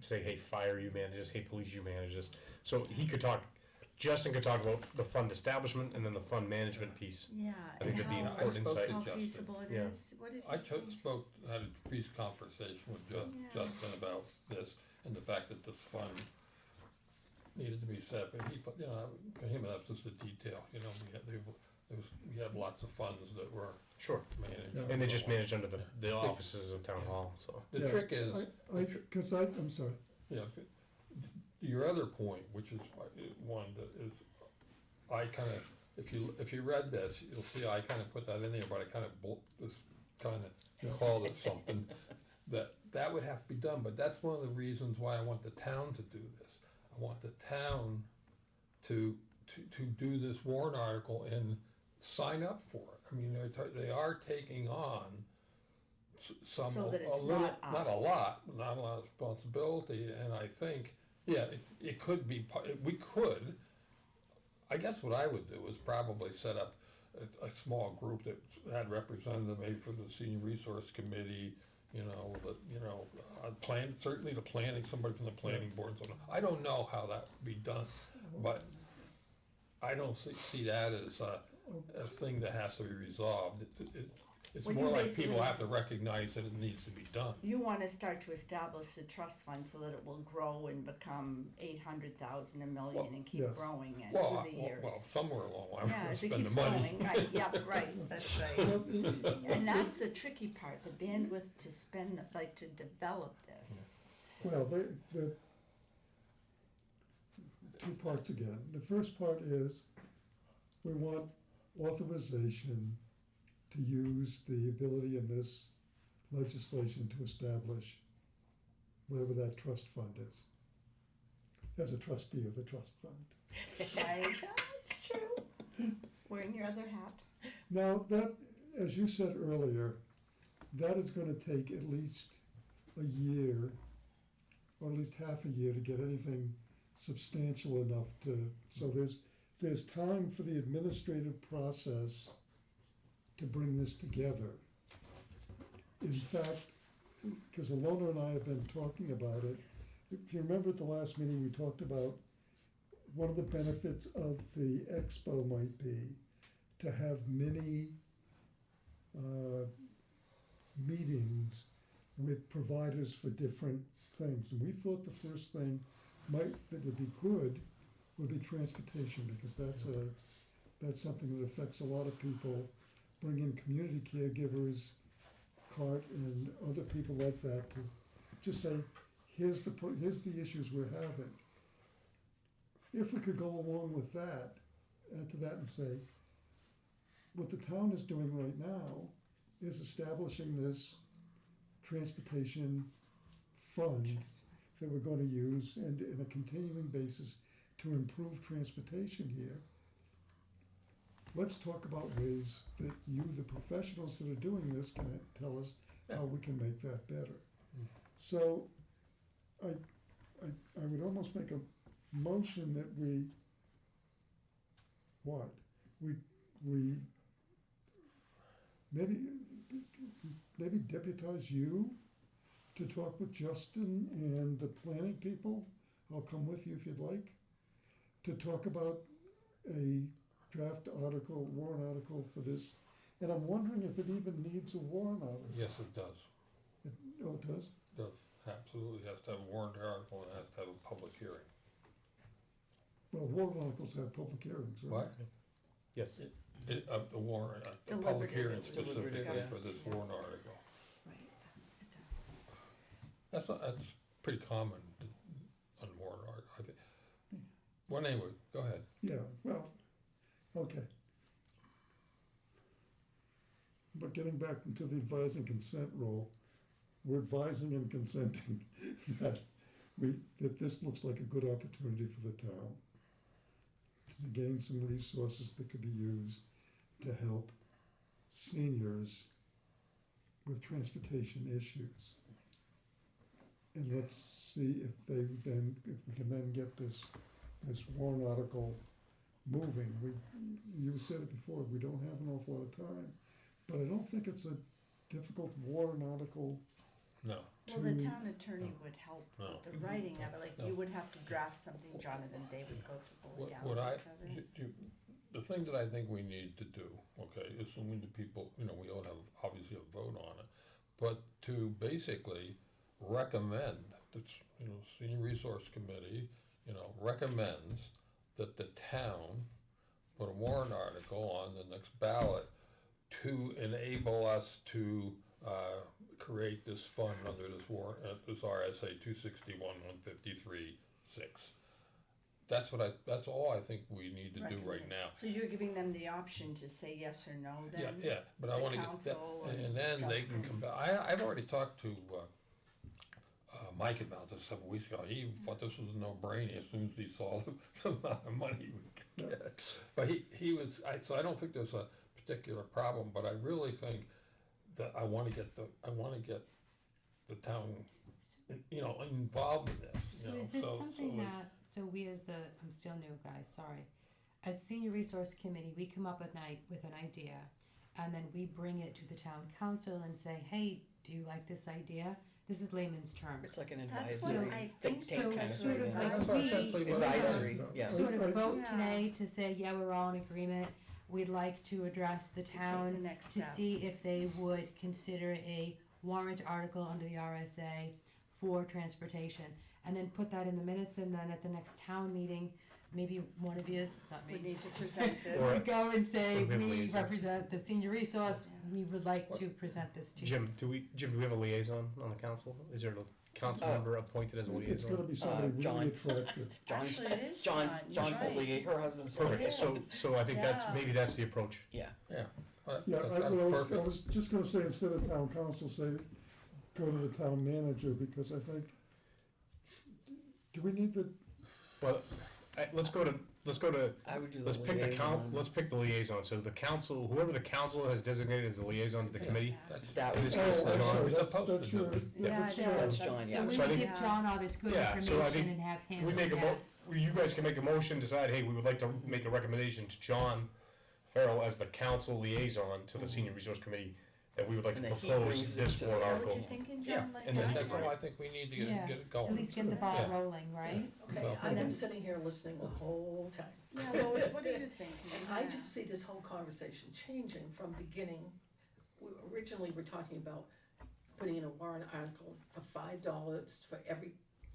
say, hey, fire, you manage this, hey, police, you manage this. So he could talk, Justin could talk about the fund establishment and then the fund management piece. Yeah, I think and it'd be how, important spoke insight. to how Justin. feasible it Yeah. is. What did I he say? had a brief conversation with Yeah. Justin about this and the fact that this fund needed to be set up. And he, put- you know, for him, that's just a detail, you know, we have lots of funds that were Sure. managed. Yeah. And they just manage under the offices of town hall, so. The Yeah, trick is, I'm sorry, you know, your other point, which is one that is, I kind of, if you read this, you'll see I kind of put that in there, but I kind of just kind Yeah. of called it something that would have to be done, but that's one of the reasons why I want the town to do this. I want the town to do this warrant article and sign up for it. I mean, they are taking on some, So that a it's little, not not a us. lot of responsibility, and I think, yeah, it could be, we could, I guess what I would do is probably set up a small group that had representative maybe for the senior resource committee, certainly the planning, somebody from the planning board and so on. I don't know how that would be done, but I don't see that as a thing that has to be resolved. It's Well, more you like people basically- have to recognize that it needs to be done. You wanna start to establish a trust fund so that it will grow and become 800,000, a million, and keep yes. growing it Well, through the years. well, somewhere along the line, Yeah, we're as it spending keeps money. going, right, yeah, right, that's right. And that's the tricky part, the bandwidth to spend, like, to develop this. well, the two parts again. The first part is, we want authorization to use the ability in this legislation to establish whatever that trust fund is, as a trustee of the trust fund. Right, it's true. Wearing your other hat. Now, that, as you said earlier, that is gonna take at least a year, or at least half a year to get anything substantial enough to, so there's time for the administrative process to bring this together. In fact, because Alona and I have been talking about it, if you remember at the last meeting, we talked about one of the benefits of the expo might be to have many meetings with providers for different things. And we thought the first thing that would be good would be transportation, because that's something that affects a lot of people. Bring in community caregivers, CART, and other people like that to just say, here's the issues we're having. If we could go along with that, add to that and say, what the town is doing right now is establishing this transportation fund that we're gonna use and in a continuing basis to improve transportation here. Let's talk about ways that you, the professionals that are doing this, can tell us how we can make that better. So, I would almost make a motion that we maybe deputize you to talk with Justin and the planning people. I'll come with you if you'd like, to talk about a draft article, warrant article for this. And I'm wondering if it even needs a warrant article. Yes, it does. Oh, it does? Does, absolutely has to have a warrant article and it has to have a public hearing. Well, warrant articles have public hearings, right? What? Yes. The warrant, the public Deliberative, hearing it would be specifically for discussed, this yeah. warrant article. Right. That's pretty common on warrant article, I think. Well, anyway, go ahead. Yeah, well, okay. But getting back into the advise and consent role, we're advising and consenting that that this looks like a good opportunity for the town to gain some resources that could be used to help seniors with transportation issues. And let's see if we can then get this warrant article moving. You said it before, we don't have an awful lot of time, but I don't think it's a difficult warrant article No, Well, the to- town attorney would help No. with the writing of it, like No. you would have to draft something, Jonathan, they would go through the what I, legalities of it. the thing that I think we need to do, okay, assuming the people, we all have obviously a vote on it, but to basically recommend, that, Senior Resource Committee, recommends that the town put a warrant article on the next ballot to enable us to, create this fund under this warrant, this RSA 261-153-6. That's all I think we need to do right now. So you're giving them the option to say yes or no then? Yeah, but I the wanna get that, council and then they can Justin. come back. I've already talked to, Mike about this several weeks ago. He thought this was a no-brainer as soon as he saw the amount of money we could get. But he was, so I don't think there's a particular problem, but I really think that I wanna get the town, involved in this, So is this something that, so we as the, I'm still new, guys, sorry. As senior resource committee, we come up with an idea, and then we bring it to the town council and say, hey, do you like this idea? This is layman's terms. It's like an That's what advisory, I think think tank so, kind of sort thing. of yeah. like That's we- essentially what it is. Advisory, yeah. Sort of vote Yeah. today to say, yeah, we're all in agreement, we'd like to address the To take the town next to step. see if they would consider a warrant article under the RSA for transportation. And then put that in the minutes, and then at the next town meeting, maybe one of yous, not We me, need to present it. Or- would go and say, or we have we liaison. represent the senior resource, Yeah. we would like to present this to you. Jim, do we have a liaison on the council? Is there a council member appointed as a It's gonna liaison? be somebody John. really attractive. John's, Actually, it is John's John, the right. lead, her husband's the Perfect, liaison. so I think Yeah. maybe that's the approach. Yeah, Yeah, That's I perfect. was just gonna say, instead of town council, say, go to the town manager, because I think, do we need the, Well, let's go to, I would do the let's pick the liaison. let's pick the liaison, so the council, whoever the council has designated as the liaison to the Yeah. committee. That's- That In was this case, oh, I'm John. sorry, We're that's supposed to that's do your. it. Yeah, that's yeah, your- That's John, yeah. So we So I would think- give John all this good Yeah, so I information think and have him. We make a yeah. you guys can make a motion, decide, hey, we would like to make a recommendation to John Farrell as the council liaison to the senior resource committee, that we would like And to then he propose brings it this to- warrant Is that article. what you're thinking, Yeah, John, like and then that? That's all I think we need to Yeah. get it going. At least get the ball Yeah. rolling, right? Okay, Well- I've been sitting here listening the whole time. Yeah, Lois, what are you thinking? And I Yeah. just see this whole conversation changing from beginning. Originally, we're talking about putting in a warrant article for $5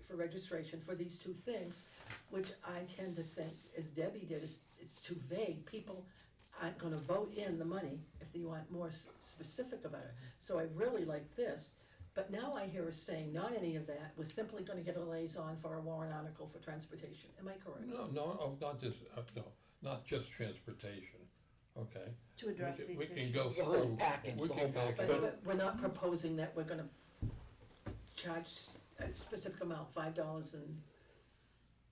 for registration for these two things, which I tend to think, as Debbie did, is it's too vague. People aren't gonna vote in the money if they want more specific about it. So I really like this, but now I hear us saying not any of that, we're simply gonna get a liaison for a warrant article for transportation. Am I correct? No, not just transportation, okay? To address We these can issues. go The whole through, package, we the can whole go package. through, But we're not proposing that we're gonna charge a specific amount, $5 and,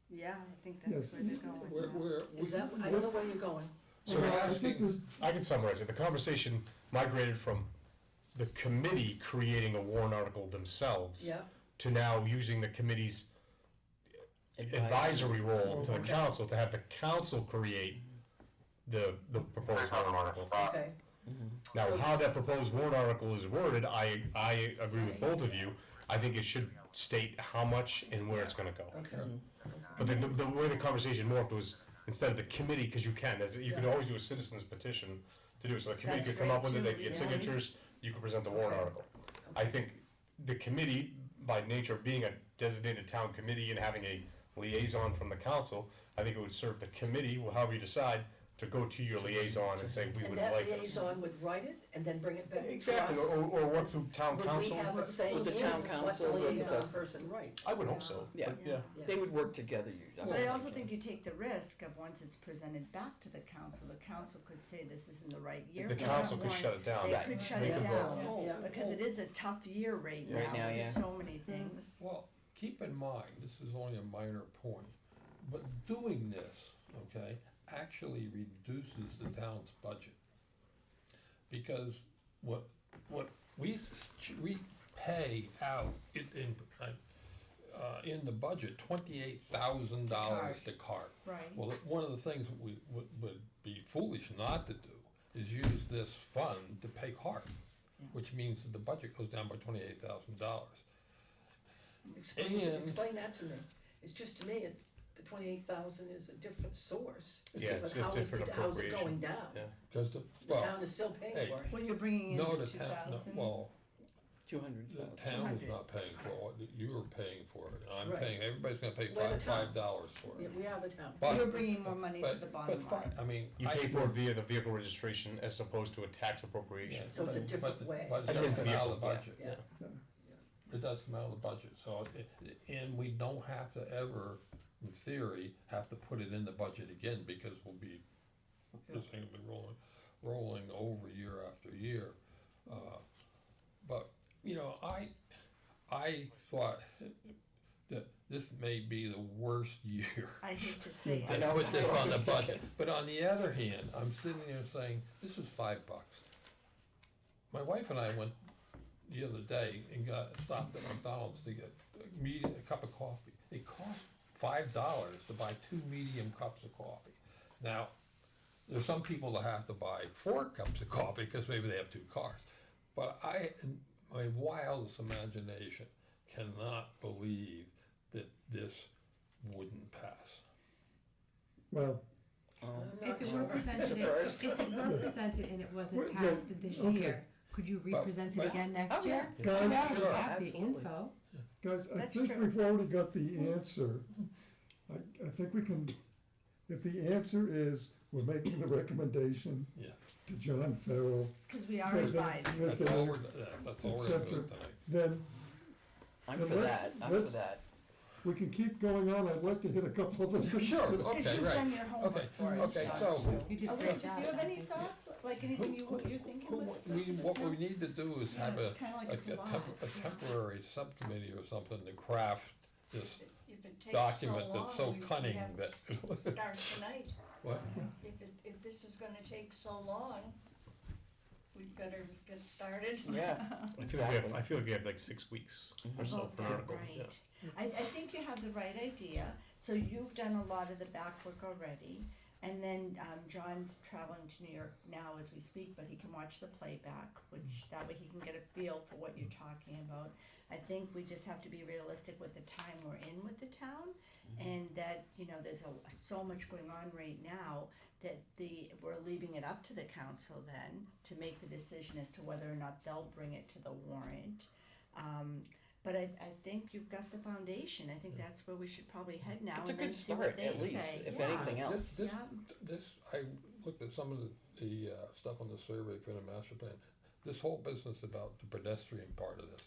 Yeah, I think that's Yes. where they're going. is that, I don't know where you're going. So We're I think asking- there's, I can summarize it. The conversation migrated from the committee creating a warrant article themselves Yeah, to now using the committee's advisory role to the Okay. council, to have the council create the proposed warrant article. okay, Now, how that proposed warrant article is worded, I agree with both of you. I think it should state how much and where it's gonna go. okay. But the way the conversation morphed was, instead of the committee, because you can, you can always do a citizen's petition to do it, so the committee That's could come up right, with it, they too, could get yeah. signatures, you could present the warrant Okay. article. I think the committee, by nature of being a designated town committee and having a liaison from the council, I think it would serve the committee, well, however you decide, to go to your liaison and say, we And would that like this. liaison would write it and then bring it back to us? Exactly, or work through town council. Would we have a say With the in town what council, the with the liaison best- person writes? I would hope so, Yeah. but yeah. Yeah. They would work together, you. But I also think you take the risk of once it's presented back to the council could say this isn't the right year. The for that council could one. shut it down. They could shut They it could down, vote. Yeah. because it is a tough year right Right now, now, yeah. with so many things. Well, keep in mind, this is only a minor point, but doing this, okay, actually reduces the town's budget. Because what we pay out in the budget, $28,000 to CART. Right. Well, one of the things that we would be foolish not to do is use this fund to pay CART, Yeah. which means that the budget goes down by $28,000. Explain that to me. It's just to me, the 28,000 is a different source. Yeah, it's But how is different it, how's it appropriation. going down? Yeah. Because the, The well, town is still paying hey, for it. Well, you're bringing in no, the the two town, no, thousand. well, 200. the town is not paying for it, you're paying for it, I'm Right. paying, everybody's gonna pay We're the town. $5 for Yeah, it. we are the town. But- You're bringing more money to but- the bottom but line. fine, I mean. You I pay for it agree. via the vehicle registration as opposed to a tax appropriation. Yeah, So it's a but- different but- way. But A it does different come out of the vehicle, yeah, budget. yeah. It does come out of the budget, so, and we don't have to ever, in theory, have to put it in the budget again, because we'll be, this thing will be rolling over year after year. But, you know, I thought that this may be the worst year I hate to say I it. know. put this that's what I on the was budget, thinking. but on the other hand, I'm sitting there saying, this is $5. My wife and I went the other day and stopped at McDonald's to get a cup of coffee. It cost $5 to buy 2 medium cups of coffee. Now, there's some people that have to buy 4 cups of coffee because maybe they have 2 cars. But I, in my wildest imagination, cannot believe that this wouldn't pass. Well, I'm not If it sure. were presented, if it were presented and it wasn't Wait, passed this okay. year, could you re-present it but- again next Oh, year? yeah. You Guys, already sure. have the Absolutely. info. guys, I That's think true. we've already got the answer. I think we can, if the answer is we're making the recommendation Yeah. to John Farrell, Cause we are that- advised. that That's all they're- we're, that's all we're et doing cetera. tonight. then I'm Then for let's- that, I'm for let's- that. we can keep going on. I'd like to hit a couple of the things. Sure, that- Cause okay, you've right. done your homework Okay, for us, okay, John, so too. You did a Elizabeth, great do job. you have any Thank you. thoughts, like anything you're thinking with We, what we need to do is Yeah, have it's kinda like it's a lot. a temporary subcommittee or something to craft this If it takes so document long, that's so we cunning have to that. start tonight. What? If this is gonna take so long, we'd better get started. Yeah, I feel like we have like 6 weeks or so for an article. Yeah. Right. I think you have the right idea, so you've done a lot of the back work already. And then, John's traveling to New York now as we speak, but he can watch the playback, which, that way he can get a feel for what you're talking about. I think we just have to be realistic with the time we're in with the town, and that, you know, there's so much going on right now, that we're leaving it up to the council then to make the decision as to whether or not they'll bring it to the warrant. But I think you've got the foundation, I think that's where we should probably head now, it's a and then good see what start, they at least, say. if Yeah. anything else. This, I looked at some of the stuff on the survey for the master plan. This whole business about the pedestrian part of this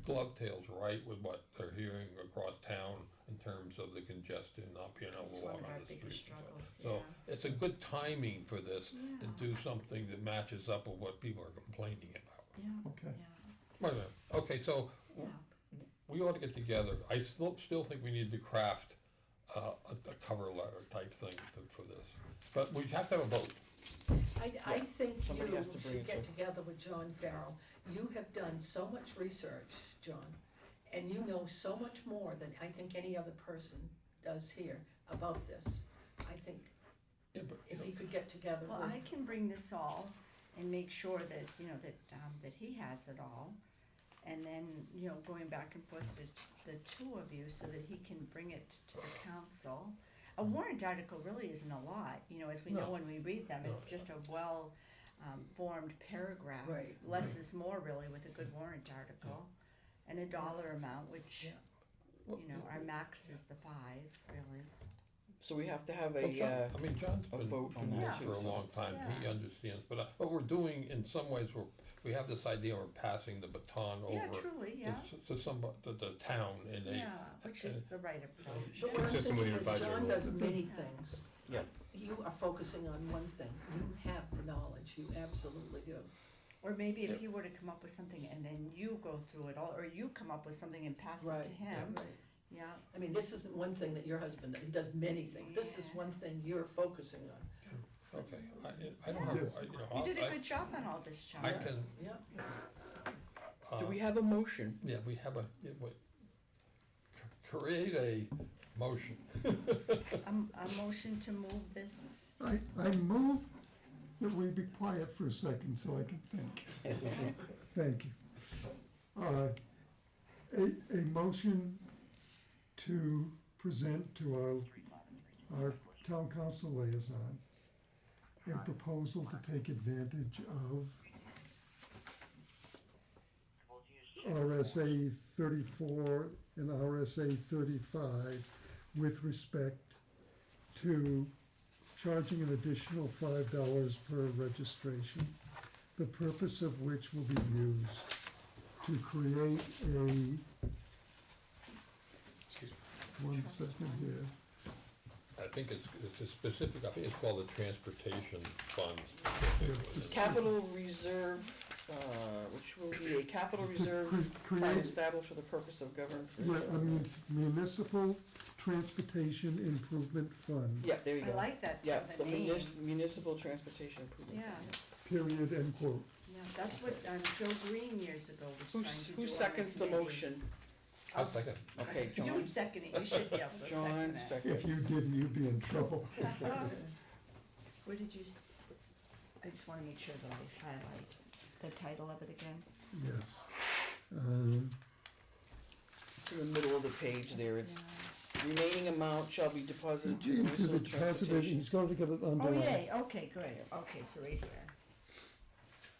dovetails right with what they're hearing across town in terms of the congestion, not being able That's to one walk of our on the biggest streets. and struggles, stuff. So it's a good timing for this, to Yeah. do something that matches up with what people are complaining about. Yeah, Okay. yeah, Wait a minute. Okay, so yeah. we ought to get together. I still think we need to craft a cover letter type thing for this. But we have to have a vote. I think Somebody you has to bring should it get to- together with John Farrell. You have done so much research, John, and you know so much more than I think any other person does here about this. I think Yeah, but, if you could get together Well, with, I can bring this all and make sure that, you know, that he has it all. And then, you know, going back and forth with the two of you so that he can bring it to the council. A warrant article really isn't a lot, you know, as we know No. when we read them, it's No. just a well, formed paragraph. Right. Less is more really with a good warrant article. And a dollar amount, which, Yeah. you know, our max is the 5, really. So we have to have Well, John- a, I mean, John's a been vote on doing that this for a too, long time, he Yeah. understands, but what we're doing, in some ways, we have this idea we're passing the baton Yeah, over truly, yeah, to somebody, to the town, and they, yeah, which is the right approach. But what I'm Consistent with thinking your is John advisory does role. many things. Yep. You are focusing on one thing. You have the knowledge, you absolutely do. Or maybe Yeah. if he were to come up with something and then you go through it all, or you come up with something and pass it to him, Right. yeah. I mean, this isn't one thing that your husband does, he does many things. This is Yeah. one thing you're focusing on. okay, I don't have, Yes. you know, You did a I good job on all this, John. I can, Yeah. do we uh, have a motion? yeah, we have create a motion. A motion to move this, I move that we be quiet for a second so I can think. Thank you. A motion to present to our town council liaison a proposal to take advantage of RSA 34 and RSA 35 with respect to charging an additional $5 per registration, the purpose of which will be used to create Excuse me. one second here. I think it's a specific, I think it's called the transportation funds. Capital reserve, which will be a capital reserve fund Create, established for the purpose of government. yeah, I mean, municipal transportation improvement fund, Yeah, there you I go. like that, Yeah, the the name, municipal transportation improvement. yeah, period, end quote. yeah, that's what, Joe Green years ago was trying to do. Who on the seconds the committee. motion? I'll second. Okay, You John. second it, you should be able to John second it. seconds. If you didn't, you'd be in trouble. Where did you, I just wanna make sure that I highlight the title of it again. Yes. It's in the middle of the page there, it's remaining amount shall be deposited to Into municipal the deposit, transportation. he's going to get it Oh, underlined. yay, okay, great, okay, so right here.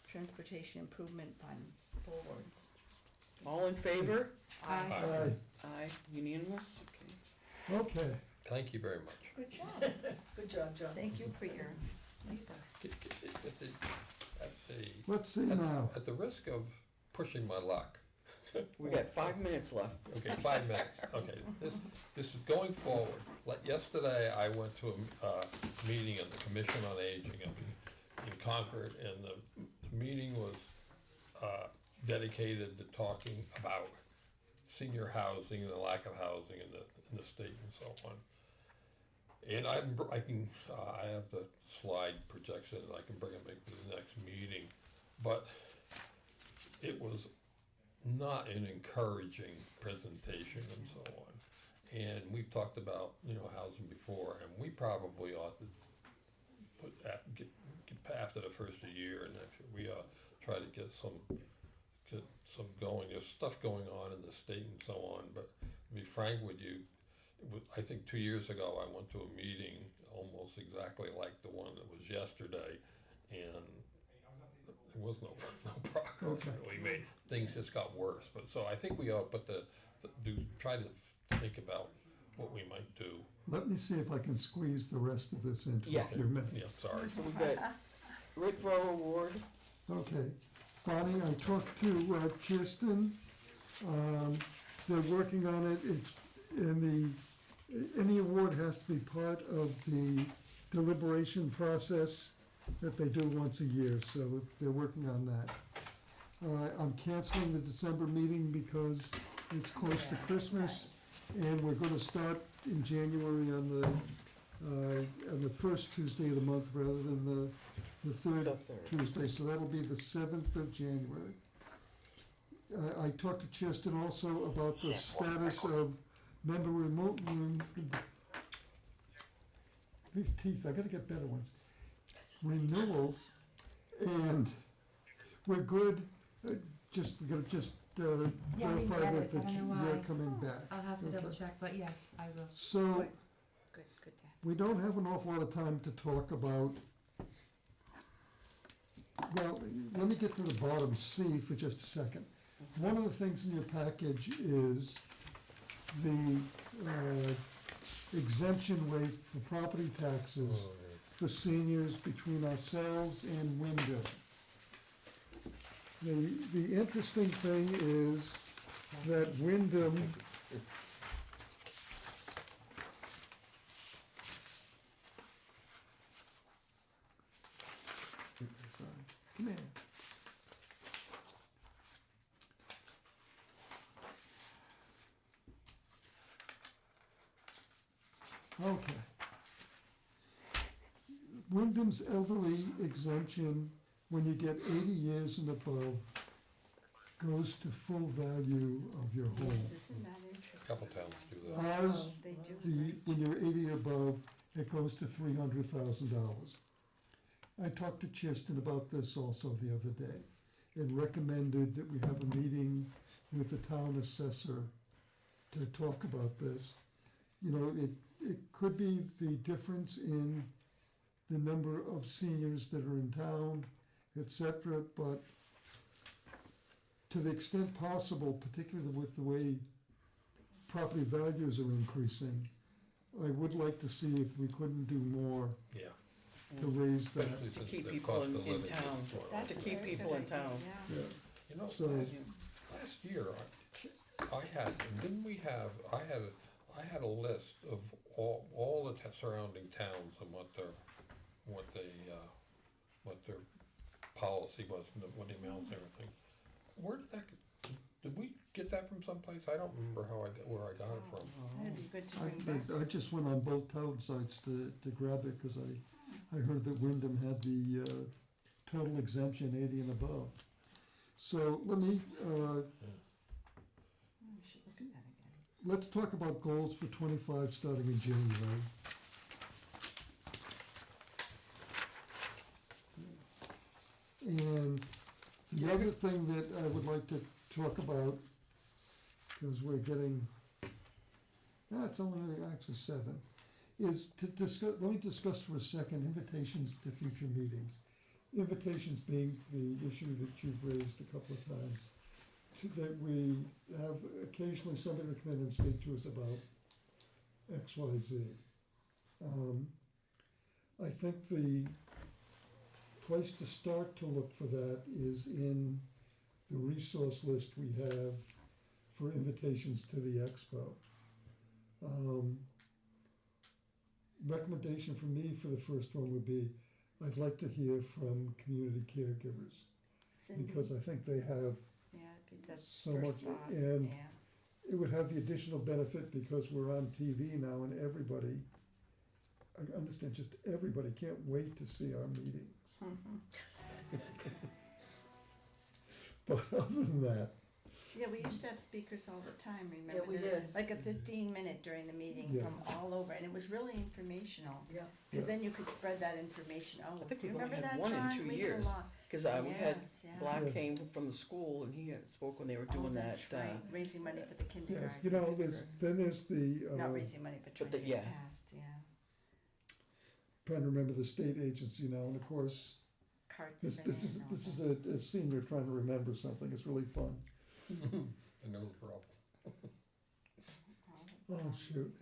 Transportation Improvement Fund, forwards. All in favor? Aye. Aye. Aye, unanimous, okay. Okay, Thank you very much. Good job, Good job, John. thank you for your labor. let's see now. At the risk of pushing my luck, We got 5 minutes left. okay, 5 minutes, okay, this is going forward. Like yesterday, I went to a meeting of the Commission on Aging in Concord, and the meeting was dedicated to talking about senior housing and the lack of housing in the state and so on. And I have the slide projection, and I can bring it maybe to the next meeting, but it was not an encouraging presentation and so on. And we've talked about, housing before, and we probably ought to get after the first of the year, and next year, we ought to try to get some going. There's stuff going on in the state and so on, but to be frank with you, I think 2 years ago, I went to a meeting almost exactly like the one that was yesterday, and there was no progress Okay. really made. Things just got worse, but so I think we ought, try to think about what we might do. Let me see if I can squeeze the rest of this into Yeah. a few minutes. Yeah, sorry. So we got Rick Rowe Award, Okay, Bonnie, I talked to Kirsten, they're working on it, it's any award has to be part of the deliberation process that they do once a year, so they're working on that. I'm canceling the December meeting because it's close to Christmas, and we're gonna start in January on the first Tuesday of the month rather than the third the third. Tuesday, so that'll be the 7th of January. I talked to Cheston also about the status of member these teeth, I gotta get better ones. Renewals, and we're good, we gotta just Yeah, we verify get that it. I don't know you're why. coming back. I'll have to Okay. double check, but yes, I will. So, Good, good to have. we don't have an awful lot of time to talk about, well, let me get to the bottom C for just a second. One of the things in your package is the exemption rate for property taxes Oh, for seniors between ourselves and Wyndham. The interesting thing is that Wyndham, come here. Okay. Wyndham's elderly exemption, when you get 80 years and above, goes to full value of your home. Yes, isn't that interesting? Couple towns do that. Ours, They do. when you're 80 and above, it goes to $300,000. I talked to Chiston about this also the other day and recommended that we have a meeting with the town assessor to talk about this. You know, it could be the difference in the number of seniors that are in town, et cetera, but to the extent possible, particularly with the way property values are increasing, I would like to see if we couldn't do more Yeah. to raise that. Especially To since keep the people cost in of living is town. going up. That's To a keep very people good in idea, town. yeah. Yeah. You know, So- last year, I had, didn't we have, I had a list of all the surrounding towns and what their policy was, and what the amounts and everything. Where did we get that from someplace? I don't remember where I got it from. That'd be good to bring back. I just went on both town sites to grab it, cause I heard that Wyndham had the, total exemption 80 and above. So let me, Oh, we should look at that again. let's talk about goals for 25 starting in January. And the other thing that I would like to talk about, because we're getting, it's only actually 7, is to discuss, let me discuss for a second invitations to future meetings. Invitations being the issue that you've raised a couple of times, that we have occasionally somebody to come in and speak to us about X, Y, Z. I think the place to start to look for that is in the resource list we have for invitations to the expo. Recommendation from me for the first one would be, I'd like to hear from community caregivers, Cindy, because I think they have, yeah, I think that's so first much- thought, and- yeah. it would have the additional benefit because we're on TV now and everybody, I understand just everybody can't wait to see our meetings. But other than that, Yeah, we used to have speakers all the time, remember? we The- did. Like a 15-minute during the meeting Yeah. from all over, and it was really informational. Yeah. Because Yeah. then you could spread that information, oh, I think do you we've only remember had that, one in John? 2 We did a years. lot. Cause we had, Yes, yeah. Black Yeah. came from the school and he had spoke when they were Oh, doing that, that's right, raising money for the kindergarten. yes, you know, then there's the, Not raising money, but trying the- to yeah. get passed, yeah. trying to remember the state agency now, and of course, Carts this and all this is that. a senior trying to remember something, it's really fun. I know the problem. Oh, shoot.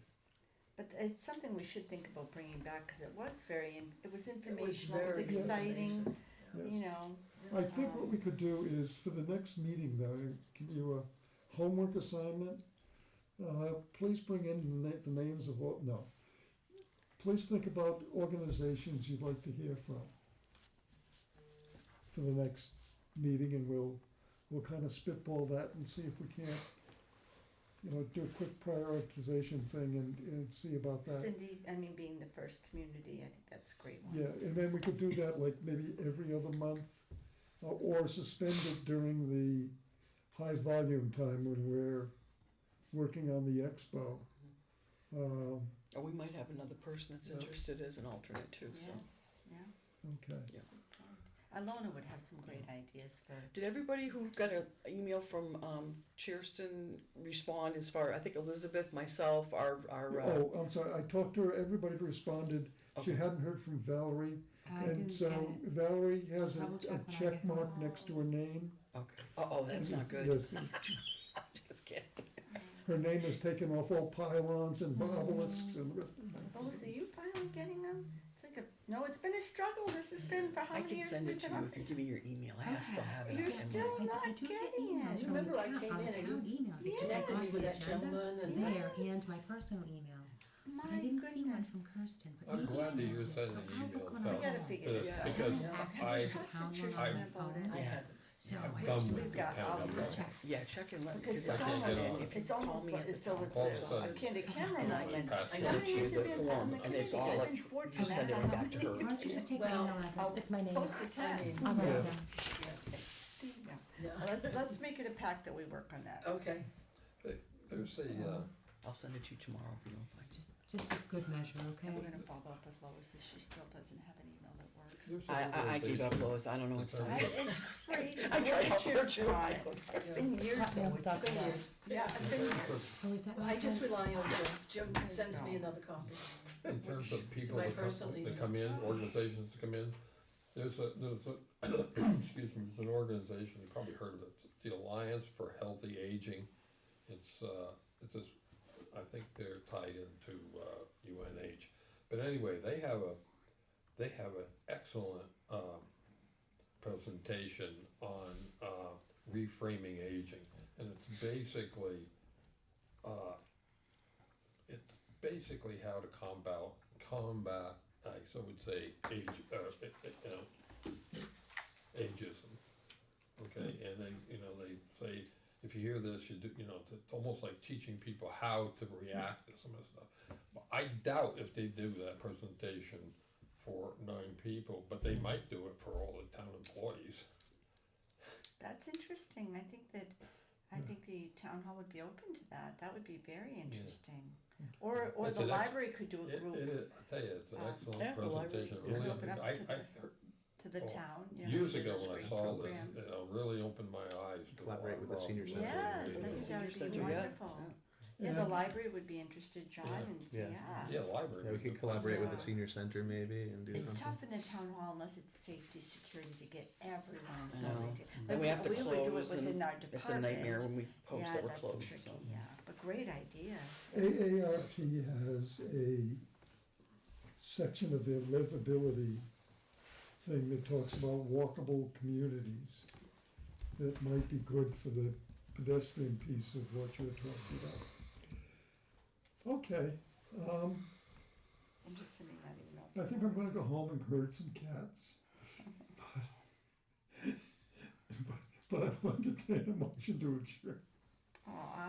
But it's something we should think about bringing back, because it was it was informational, it was very exciting, Yes. you know. I think what we could do is, for the next meeting though, give you a homework assignment. Please bring in the names of, no. Please think about organizations you'd like to hear from for the next meeting, and we'll kind of spitball that and see if we can't, do a quick prioritization thing and see about that. Cindy, I mean, being the first community, I think that's a great one. Yeah, and then we could do that like maybe every other month, or suspend it during the high volume time when we're working on the expo. or we might have another person that's Yeah. interested as an alternate too, so. Yes, yeah. Okay. Alona would have some great ideas for, Did everybody who got an email from, Cheerston respond as far, I think Elizabeth, myself, our, Oh, I'm sorry, I talked to her, everybody responded, she Okay. hadn't heard from Valerie. I And didn't so get it. Valerie has a Double check when I check get mark home. next to her name. okay, oh, that's not good, Yes, just kidding. her name is taken off all pylons and obelisks and the rest of it. Lois, are you finally getting them? It's like no, it's been a struggle. This has been for how I many can years send we've it to been you on if you this? give me your email, I still have it. You're I can- still not I do get getting emails it. from Remember the I town, came on in the and town email, because I connected got me with the that agenda gentleman and- there Yes. and my personal email. My But I didn't see one goodness. from Kirsten, but I'm maybe glad I that you missed it, sent so an I'll email, look when Phil. I We gotta get home. figure this out. Because I have access I- to the Talk to town Trish one on my about phone, it. I Yeah. have it. so I'm I done have with We've the got town. all to check. Yeah, check and let, Because because it's I can't get almost, on. if you it's call almost me like at as the though town it's All of a a sudden- akin to camera and I moment. pass I it Some send you years the have been on form, the and it's committee, all I've like, been you fortunate. send it I right have back to her. Why don't you just take my Well, email address, it's my name. Close to 10. I mean, I'll write Yeah. it down. Yeah. Let's make it a pact that we work on that. Okay, There's a, I'll send it to you tomorrow if you don't mind. Just as good measure, okay? And we're gonna follow up with Lois, if she still doesn't have an email that works. there's an I gave up, organization Lois, I don't know what's that's time. already- It's crazy. I tried helping her Richard's too. tried. It's been years Yeah, though, we'll talk it's been about it. years. Yeah, it's been years. Oh, is that I right? just rely on Jim, Jim sends me another copy. In terms of people My that personal come in, email. organizations that come in, there's a, excuse me, there's an organization, you probably heard of it, it's the Alliance for Healthy Aging. It's a, I think they're tied into, UNH. But anyway, they have an excellent, presentation on, reframing aging. And it's basically how to combat, I so would say, ageism. Okay, and they say, if you hear this, you do, it's almost like teaching people how to react to some of the stuff. But I doubt if they do that presentation for 9 people, but they might do it for all the town employees. That's interesting. I think the town hall would be open to that. That would be very interesting. Or It's the an ex- library could do a It group is, I tell you, it's an Um, excellent yeah, the library presentation. could Really, open up I to heard- to the Oh, town, years do ago those when I great saw programs. this, it really opened my eyes to a lot Collaborate with the of senior problems. center. Yes, Yeah. I think that Senior would center, be yeah. wonderful. Yeah, the library would be interested, John, Yeah. and Yeah. yeah. Yeah, library. Yeah, we would could be- collaborate with the Yeah. senior center maybe and do It's something. tough in the town hall unless it's safety, security to get everyone I know. going to. And we have to would do it close, and within our department. it's a nightmare when we post Yeah, that we're that's closed, tricky, so. yeah, but great idea. AARP has a section of their livability thing that talks about walkable communities that might be good for the pedestrian piece of what you're talking about. Okay, I'm just sending that email. I think I'm gonna go home and herd some cats. But I want to take a motion to adjourn. Aw.